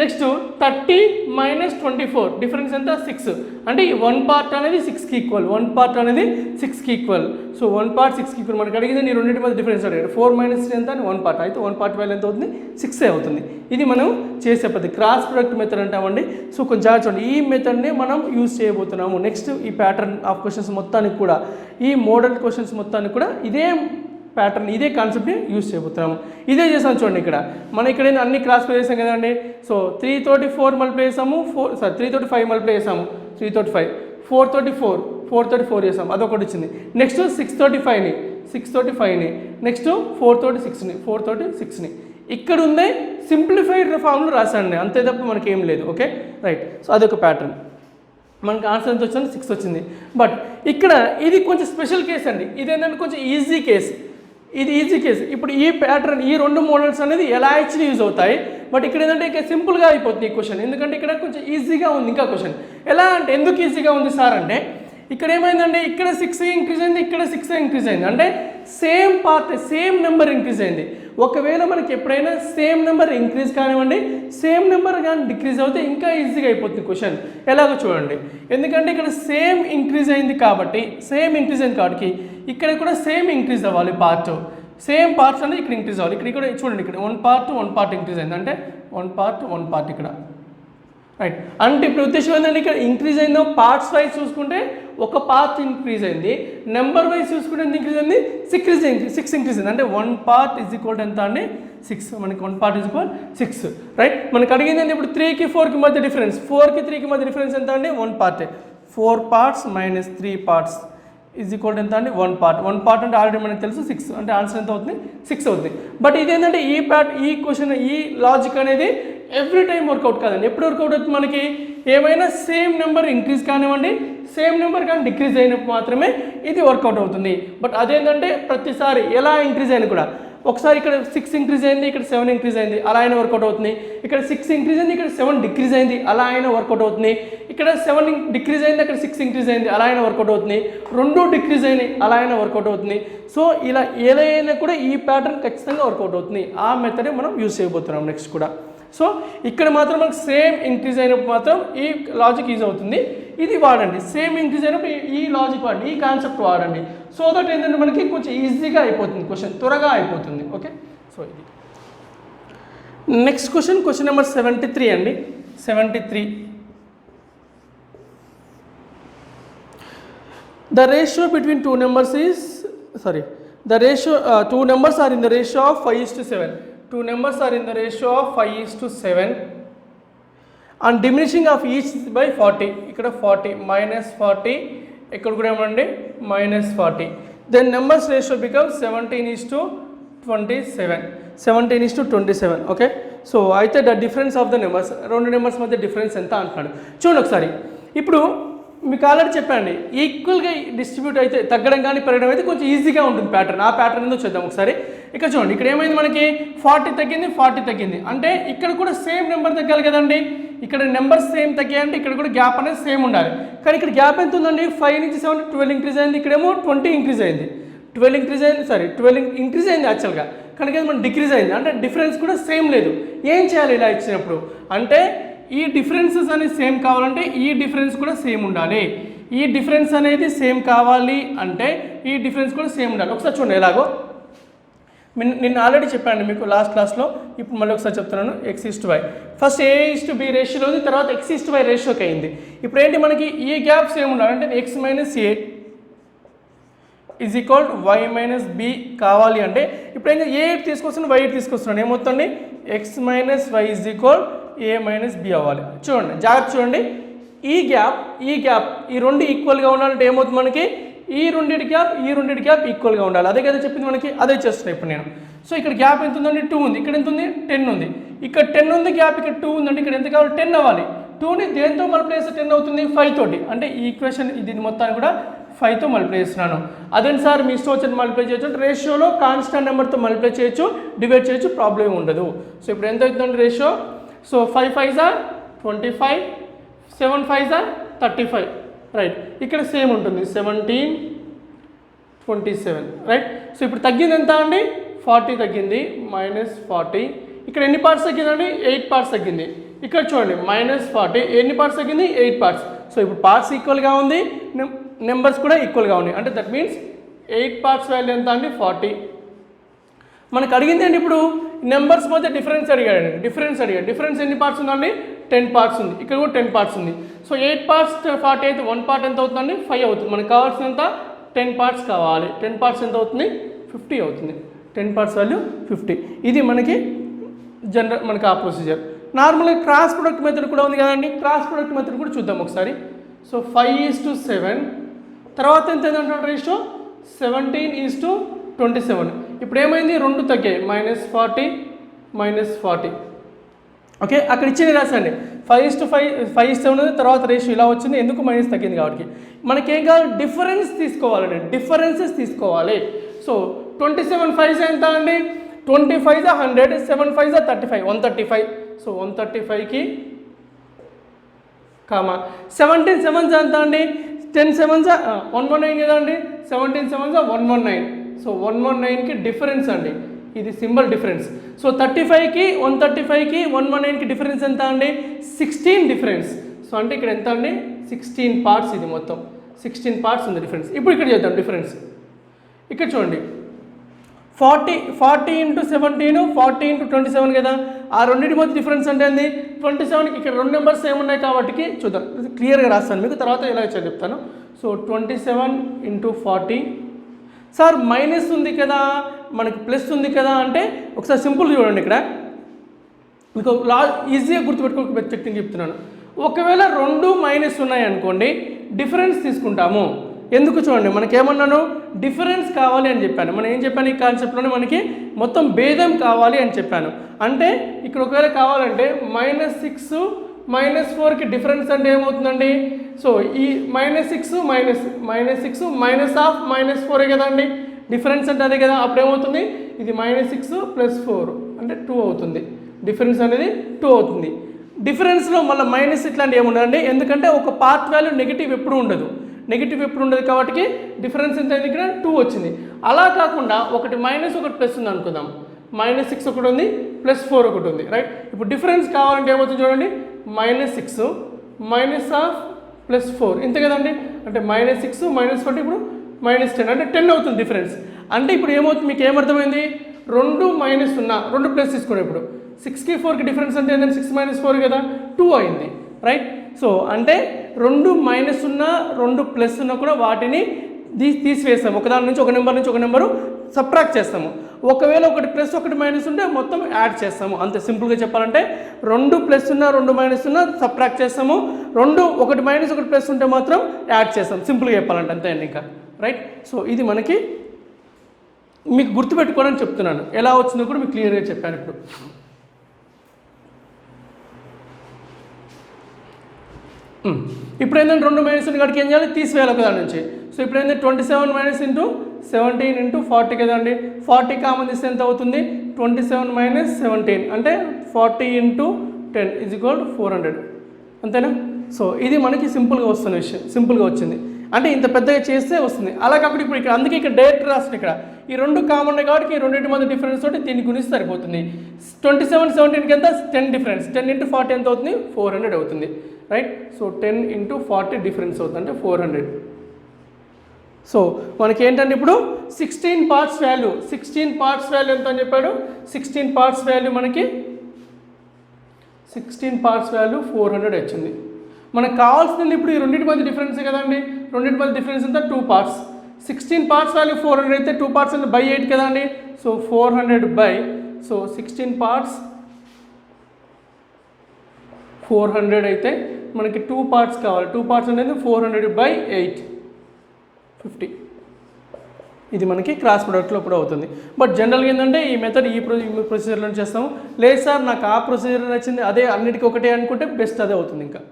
నెక్స్ట్ 30 - 24 డిఫరెన్స్ ఎంత 6 అంటే ఈ 1 పార్ట్ అనేది 6కి ఈక్వల్. 1 పార్ట్ అనేది 6కి ఈక్వల్. సో 1 పార్ట్ 6కి ఈక్వల్. మనకి అడిగింది నీ రెండింటి మధ్య డిఫరెన్స్ అడిగాడు. 4 - 3 ఎంత అని 1 పార్ట్. అయితే 1 పార్ట్ వాల్యూ ఎంత అవుతుంది 6 అవుతుంది. ఇది మనం చేసే పద్ధతి క్రాస్ ప్రొడక్ట్ మెథడ్ అంటామండి. సో కొంచెం జాగ్రత్త చూడండి, ఈ మెథడ్ని మనం యూజ్ చేయబోతున్నాము. నెక్స్ట్ ఈ ప్యాటర్న్ ఆఫ్ క్వశ్చన్స్ మొత్తానికి కూడా, ఈ మోడల్ క్వశ్చన్స్ మొత్తానికి కూడా ఇదే ప్యాటర్న్ ఇదే కాన్సెప్ట్ని యూజ్ చేయబోతున్నాము. ఇదే చేసాం చూడండి. ఇక్కడ మనం ఇక్కడ అన్ని క్రాస్ ప్లే చేసాం కదండి. సో 3 తోటి 4 మల్టిప్లై చేసాము, 3 తోటి 5 మల్టిప్లై చేసాము, 3 తోటి 5, 4 తోటి 4 చేసాము, అదొకటి వచ్చింది. నెక్స్ట్ 6 తోటి 5ని, నెక్స్ట్ 4 తోటి 6ని, ఇక్కడ ఉందే సింప్లిఫైడ్ ఫామ్లో రాశాను అంతే తప్ప మనకి ఏం లేదు. Okay right. సో అదొక ప్యాటర్న్. మనకి ఆన్సర్ ఎంత వచ్చింది 6 వచ్చింది. బట్ ఇక్కడ ఇది కొంచెం స్పెషల్ కేస్ అండి. ఇదేంటంటే కొంచెం ఈజీ కేస్, ఇది ఈజీ కేసు. ఇప్పుడు ఈ ప్యాటర్న్ ఈ రెండు మోడల్స్ అనేది ఎలా యాక్చువల్లీ యూజ్ అవుతాయి. బట్ ఇక్కడ ఏంటంటే ఇక సింపుల్గా అయిపోతుంది ఈ క్వశ్చన్, ఎందుకంటే ఇక్కడ కొంచెం ఈజీగా ఉంది. ఇంకా క్వశ్చన్ ఎలా అంటే ఎందుకు ఈజీగా ఉంది సార్ అంటే ఇక్కడ ఏమైందంటే ఇక్కడ 6 ఇంక్రీజ్ అయింది, ఇక్కడ 6 ఇంక్రీజ్ అయింది. అంటే same part same number increase అయింది. ఒకవేళ మనకి ఎప్పుడైనా సేమ్ నెంబర్ ఇంక్రీజ్ కానివ్వండి, సేమ్ నెంబర్ కానీ డిక్రీజ్ అవుతే ఇంకా ఈజీగా అయిపోతుంది క్వశ్చన్. ఎలాగో చూడండి, ఎందుకంటే ఇక్కడ సేమ్ ఇంక్రీజ్ అయింది కాబట్టి ఇక్కడ కూడా సేమ్ ఇంక్రీజ్ అవ్వాలి. పార్ట్ సేమ్ పార్ట్స్ అనేది ఇక్కడ ఇంక్రీజ్ అవ్వాలి. ఇక్కడ చూడండి, ఇక్కడ 1 పార్ట్ ఇంక్రీజ్ అయింది. అంటే 1 పార్ట్ ఇక్కడ రైట్. అంటే ఇప్పుడు ఉద్దేశం ఏంటంటే ఇక్కడ ఇంక్రీజ్ అయిందో పార్ట్స్ వైజ్ చూసుకుంటే ఒక పార్ట్ ఇంక్రీజ్ అయింది, నెంబర్ వైజ్ చూసుకుంటే ఎంత ఇంక్రీజ్ అయింది 6 ఇంక్రీజ్ అయింది. అంటే 1 పార్ట్ ఈజ్ ఈక్వల్ ఎంత అండి 6. మనకి 1 పార్ట్ ఈజ్ ఈక్వల్ 6 రైట్. మనకి అడిగింది అంటే ఇప్పుడు 3కి 4కి మధ్య డిఫరెన్స్, 4కి 3కి మధ్య డిఫరెన్స్ ఎంత అండి 1 పార్టే. 4 parts minus 3 parts is equal ఎంత అండి 1 పార్ట్ అంటే ఆల్రెడీ మనకు తెలుసు 6. అంటే ఆన్సర్ ఎంత అవుతుంది 6 అవుతుంది. బట్ ఇదేంటంటే ఈ క్వశ్చన్ ఈ లాజిక్ అనేది ఎవ్రీ టైం వర్కౌట్ కాదండి. ఎప్పుడు వర్కౌట్ అవుతుంది మనకి ఏమైనా సేమ్ నెంబర్ ఇంక్రీజ్ కానివ్వండి, సేమ్ నెంబర్ కానీ డిక్రీజ్ అయినప్పుడు మాత్రమే ఇది వర్కౌట్ అవుతుంది. బట్ అదేంటంటే ప్రతిసారి ఎలా ఇంక్రీజ్ అయినా కూడా ఒకసారి ఇక్కడ 6 ఇంక్రీజ్ అయింది, ఇక్కడ 7 ఇంక్రీజ్ అయింది, అలా అయినా వర్కౌట్ అవుతుంది. ఇక్కడ 6 ఇంక్రీజ్ అయింది, ఇక్కడ 7 డిక్రీజ్ అయింది, అలా అయినా వర్కౌట్ అవుతుంది. ఇక్కడ 7 డిక్రీజ్ అయింది, అక్కడ 6 ఇంక్రీజ్ అయింది, అలా అయినా వర్కౌట్ అవుతుంది. 2 డిక్రీజ్ అయినాయి, అలా అయినా వర్కౌట్ అవుతుంది. సో ఇలా ఏదైనా కూడా ఈ ప్యాటర్న్ ఖచ్చితంగా వర్కౌట్ అవుతుంది. ఆ మెథడే మనం యూజ్ చేయబోతున్నాం నెక్స్ట్ కూడా. సో ఇక్కడ మాత్రం మనకు సేమ్ ఇంక్రీజ్ అయినప్పుడు మాత్రం ఈ లాజిక్ యూజ్ అవుతుంది. ఇది వాడండి, సేమ్ ఇంక్రీజ్ అయినప్పుడు ఈ లాజిక్ వాడండి, ఈ కాన్సెప్ట్ వాడండి. సో దట్ ఏంటంటే మనకి కొంచెం ఈజీగా అయిపోతుంది క్వశ్చన్, త్వరగా అయిపోతుంది. ఓకే, సో ఇది నెక్స్ట్ క్వశ్చన్ నెంబర్ 73 అండి. 73 the ratio between two numbers are in the ratio of 5:7. 2 numbers are in the ratio of 5:7 and diminishing of each by 40. ఇక్కడ 40 -40, ఇక్కడ కూడా ఏమండి -40. Then numbers ratio becomes 17:27. 17:27. Okay, so అయితే the difference of the numbers, రెండు numbers మధ్య difference ఎంత అంటున్నాడు. చూడండి ఒకసారి. ఇప్పుడు మీకు ఆల్రెడీ చెప్పండి, ఈక్వల్గా డిస్ట్రిబ్యూట్ అయితే తగ్గడం కానీ పెరగడం అయితే కొంచెం ఈజీగా ఉంటుంది ప్యాటర్న్. ఆ ప్యాటర్న్ ఏందో చూద్దాం ఒకసారి. ఇక్కడ చూడండి, ఇక్కడ ఏమైంది మనకి 40 తగ్గింది, 40 తగ్గింది. అంటే ఇక్కడ కూడా సేమ్ నెంబర్ తగ్గాలి కదండి. ఇక్కడ నెంబర్ సేమ్ తగ్గాయంటే ఇక్కడ కూడా గ్యాప్ అనేది సేమ్ ఉండాలి. కానీ ఇక్కడ గ్యాప్ ఎంత ఉందండి, 5 నుంచి 7 12 ఇంక్రీజ్ అయింది. ఇక్కడేమో 20 ఇంక్రీజ్ అయింది, 12 ఇంక్రీజ్ అయింది, సారీ 12 ఇంక్రీజ్ అయింది యాక్చువల్గా. కనుక మన డిక్రీజ్ అయింది, అంటే డిఫరెన్స్ కూడా సేమ్ లేదు. ఏం చేయాలి ఇలా ఇచ్చినప్పుడు అంటే, ఈ డిఫరెన్సెస్ అనేది సేమ్ కావాలంటే ఈ డిఫరెన్స్ కూడా సేమ్ ఉండాలి. ఈ డిఫరెన్స్ అనేది సేమ్ కావాలి అంటే ఈ డిఫరెన్స్ కూడా సేమ్ ఉండాలి. ఒకసారి చూడండి ఎలాగో. నేను ఆల్రెడీ చెప్పాను మీకు లాస్ట్ క్లాస్లో, ఇప్పుడు మళ్ళీ ఒకసారి చెప్తున్నాను. x:y ఫస్ట్ a:b రేషియోలో ఉంది, తర్వాత x:y రేషియోకి అయింది. ఇప్పుడు ఏంటి మనకి ఈ గ్యాప్ సేమ్ ఉండాలి అంటే x - a is equal to y - b కావాలి అంటే ఇప్పుడు ఏం ఏ తీసుకొస్తున్నాను, y తీసుకొస్తున్నాను, ఏమవుతుంది x - y is equal a - b అవ్వాలి. చూడండి జాగ్రత్త చూడండి, ఈ గ్యాప్ ఈ రెండు ఈక్వల్గా ఉండాలంటే ఏమవుతుంది మనకి, ఈ రెండింటి గ్యాప్ ఈక్వల్గా ఉండాలి. అదే కదా చెప్పింది మనకి, అదే చేస్తున్నాను ఇప్పుడు నేను. సో ఇక్కడ గ్యాప్ ఎంత ఉందండి, 2 ఉంది. ఇక్కడ ఎంత ఉంది, 10 ఉంది. ఇక్కడ 10 ఉంది గ్యాప్, ఇక్కడ 2 ఉందండి. ఇక్కడ ఎంత కావాలి, 10 అవ్వాలి. 2ని దేంతో మల్టిప్లై చేస్తే 10 అవుతుంది, 5 తోటి. అంటే ఈ ఈక్వేషన్ ఇది మొత్తాన్ని కూడా 5తో మల్టిప్లై చేస్తున్నాను. అదేంటి సార్ మీ ఇష్టం వచ్చిన మల్టిప్లై చేయొచ్చు అంటే రేషియోలో కాన్స్టాంట్ నెంబర్తో మల్టిప్లై చేయొచ్చు, డివైడ్ చేయొచ్చు, ప్రాబ్లం ఉండదు. సో ఇప్పుడు ఎంత అవుతుందండి ratio, so 5 5s are 25, 7 5s are 35, right. ఇక్కడ సేమ్ ఉంటుంది 17 27, రైట్. సో ఇప్పుడు తగ్గింది ఎంత అండి, 40 తగ్గింది, -40. ఇక్కడ ఎన్ని పార్ట్స్ తగ్గిందండి, 8 పార్ట్స్ తగ్గింది. ఇక్కడ చూడండి -40 ఎన్ని పార్ట్స్ తగ్గింది, 8 పార్ట్స్. సో ఇప్పుడు పార్ట్స్ ఈక్వల్గా ఉంది, నెంబర్స్ కూడా ఈక్వల్గా ఉన్నాయి. అంటే దట్ మీన్స్ 8 పార్ట్స్ వాల్యూ ఎంత అండి, 40. మనకు అడిగింది అండి ఇప్పుడు నెంబర్స్ మధ్య డిఫరెన్స్ అడిగాడు. డిఫరెన్స్ ఎన్ని పార్ట్స్ ఉందండి, 10 పార్ట్స్ ఉంది. ఇక్కడ కూడా 10 పార్ట్స్ ఉంది. సో 8 పార్ట్స్ 40 అయితే 1 పార్ట్ ఎంత అవుతుందండి, 5 అవుతుంది. మనకు కావాల్సినంత 10 పార్ట్స్ కావాలి. 10 పార్ట్స్ ఎంత అవుతుంది, 50 అవుతుంది. 10 పార్ట్స్ వాల్యూ 50. ఇది మనకి మనకి ఆ ప్రొసీజర్. నార్మల్గా క్రాస్ ప్రొడక్ట్ మెథడ్ కూడా ఉంది కదండి, క్రాస్ ప్రొడక్ట్ మెథడ్ కూడా చూద్దాం ఒకసారి. సో 5:7 తర్వాత ఎంత ఏంటంటే రేషియో 17:27. ఇప్పుడు ఏమైంది, 2 తగ్గాయి, -40 -40. ఓకే, అక్కడ ఇచ్చింది రాసండి 5:7 తర్వాత రేషియో ఇలా వచ్చింది, ఎందుకు మైనస్ తగ్గింది కాబట్టి. మనకేం కావాలి, డిఫరెన్స్ తీసుకోవాలండి, డిఫరెన్సెస్ తీసుకోవాలి. సో 27 5s ఎంత అండి, 25 100, 7 5s 35, 135. సో 135కి 17 7s ఎంత అండి, 10 7s 119 కదా అండి, 17 7s 119. సో 119కి డిఫరెన్స్ అండి, ఇది సింబల్ డిఫరెన్స్. సో 35కి 135కి 119కి డిఫరెన్స్ ఎంత అండి, 16 డిఫరెన్స్. సో అంటే ఇక్కడ ఎంత అండి, 16 పార్ట్స్. ఇది మొత్తం 16 పార్ట్స్ ఉంది డిఫరెన్స్. ఇప్పుడు ఇక్కడ చేద్దాం డిఫరెన్స్. ఇక్కడ చూడండి 40 × 17 40 × 27 కదా, ఆ రెండింటి మధ్య డిఫరెన్స్ అంటే ఏంది, 27కి ఇక్కడ రెండు నెంబర్స్ ఏమున్నాయి కాబట్టి చూద్దాం, క్లియర్గా రాస్తాను మీకు, తర్వాత ఎలా చెప్తాను. సో 27 × 40. సార్ మైనస్ ఉంది కదా, మనకి ప్లస్ ఉంది కదా అంటే ఒకసారి సింపుల్ చూడండి. ఇక్కడ మీకు ఈజీగా గుర్తుపెట్టుకోక టెక్నిక్ చెప్తున్నాను. ఒకవేళ 2 మైనస్ ఉన్నాయి అనుకోండి, డిఫరెన్స్ తీసుకుంటాము. ఎందుకు చూడండి, మనకేమన్నాను, డిఫరెన్స్ కావాలి అని చెప్పాను. మనం ఏం చెప్పాను, ఈ కాన్సెప్ట్లోనే మనకి మొత్తం భేదం కావాలి అని చెప్పాను. అంటే ఇక్కడ ఒకవేళ కావాలంటే -6 -4కి డిఫరెన్స్ అంటే ఏమవుతుందండి, సో ఈ -6 -4 కదండి డిఫరెన్స్ అంటే అదే కదా. అప్పుడు ఏమవుతుంది, ఇది -6 + 4 అంటే 2 అవుతుంది. డిఫరెన్స్ అనేది 2 అవుతుంది. డిఫరెన్స్లో మళ్ళీ మైనస్ ఇట్లాంటి ఏముండదండి, ఎందుకంటే ఒక పార్ట్ వాల్యూ నెగిటివ్ ఎప్పుడు ఉండదు కాబట్టి డిఫరెన్స్ ఎంత అయింది, ఇక్కడ 2 వచ్చింది. అలా కాకుండా ఒకటి మైనస్ ఒకటి ప్లస్ ఉంది అనుకుందాం, -6 ఒకటి ఉంది, +4 ఒకటి ఉంది, రైట్. ఇప్పుడు డిఫరెన్స్ కావాలంటే ఏమవుతుంది చూడండి, -6 -4 ఇంతే కదండి. అంటే -6 -40 ఇప్పుడు -10 అంటే 10 అవుతుంది డిఫరెన్స్. అంటే ఇప్పుడు ఏమవుతుంది, మీకు ఏమర్థమైంది, 2 మైనస్ ఉన్న 2 ప్లస్ తీసుకోండి. ఇప్పుడు 6కి 4కి డిఫరెన్స్ అంటే ఏంటంటే 6 - 4 కదా, 2 అయింది, రైట్. సో అంటే 2 మైనస్ ఉన్న 2 ప్లస్ ఉన్నా కూడా వాటిని తీసివేస్తాము. ఒకదాని నుంచి ఒక నెంబర్ సబ్ట్రాక్ట్ చేస్తాము. ఒకవేళ ఒకటి ప్లస్ ఒకటి మైనస్ ఉంటే మొత్తం యాడ్ చేస్తాము అంతే. సింపుల్గా చెప్పాలంటే 2 ప్లస్ ఉన్నా 2 మైనస్ ఉన్నా సబ్ట్రాక్ట్ చేస్తాము, 2 ఒకటి మైనస్ ఒకటి ప్లస్ ఉంటే మాత్రం యాడ్ చేస్తాం. సింపుల్గా చెప్పాలంటే అంతే అండి ఇంకా, రైట్. సో ఇది మనకి మీకు గుర్తుపెట్టుకోవాలని చెప్తున్నాను, ఎలా వచ్చిందో కూడా మీకు క్లియర్గా చెప్పాను. ఇప్పుడు ఏంటంటే 2 మైనస్ ఉన్న కాడికి ఏం చేయాలి, తీసివేయాలి ఒక దాని నుంచి. సో ఇప్పుడు ఏంటంటే 27 మైనస్ ఇంటూ 17 ఇంటూ 40 కదండి, 40 కామన్ తీస్తే ఎంత అవుతుంది, 27 మైనస్ 17 అంటే 40 ఇంటూ 10 ఈజ్ ఈక్వల్ 400 అంతేనా. సో ఇది మనకి సింపుల్గా వస్తున్న విషయం, సింపుల్గా వచ్చింది అంటే ఇంత పెద్దగా చేస్తే వస్తుంది. అలా కాకుండా ఇప్పుడు ఇక్కడ అందుకే ఇక్కడ డైరెక్ట్ రాస్తుంది, ఇక్కడ ఈ 2 కామన్ కాబట్టి ఈ రెండింటి మధ్య డిఫరెన్స్ తోటి దీన్ని గుణిస్తే సరిపోతుంది. 27 17కి ఎంత 10 డిఫరెన్స్, 10 ఇంటూ 40 ఎంత అవుతుంది 400 అవుతుంది, రైట్. సో 10 ఇంటూ 40 డిఫరెన్స్ అవుతుంది అంటే 400. సో మనకి ఏంటంటే ఇప్పుడు 16 పార్ట్స్ వాల్యూ, 16 పార్ట్స్ వాల్యూ ఎంత అని చెప్పాడు, 16 పార్ట్స్ వాల్యూ మనకి 16 పార్ట్స్ వాల్యూ 400 వచ్చింది. మనకు కావాల్సింది ఇప్పుడు ఈ రెండింటి మధ్య డిఫరెన్స్ కదండి, రెండింటి మధ్య డిఫరెన్స్ ఎంత 2 పార్ట్స్. 16 పార్ట్స్ వాల్యూ 400 అయితే 2 పార్ట్స్ అంటే బై 8 కదండి. సో 400 బై, సో 16 పార్ట్స్ 400 అయితే మనకి 2 పార్ట్స్ కావాలి, 2 పార్ట్స్ అనేది 400 బై 8 50. ఇది మనకి క్రాస్ ప్రొడక్ట్లో కూడా అవుతుంది. బట్ జనరల్గా ఏంటంటే ఈ మెథడ్ ఈ ప్రొసీజర్లో చేస్తాము. లేదు సార్ నాకు ఆ ప్రొసీజర్ నచ్చింది అదే అన్నిటికీ ఒకటే అనుకుంటే బెస్ట్ అదే అవుతుంది ఇంకా.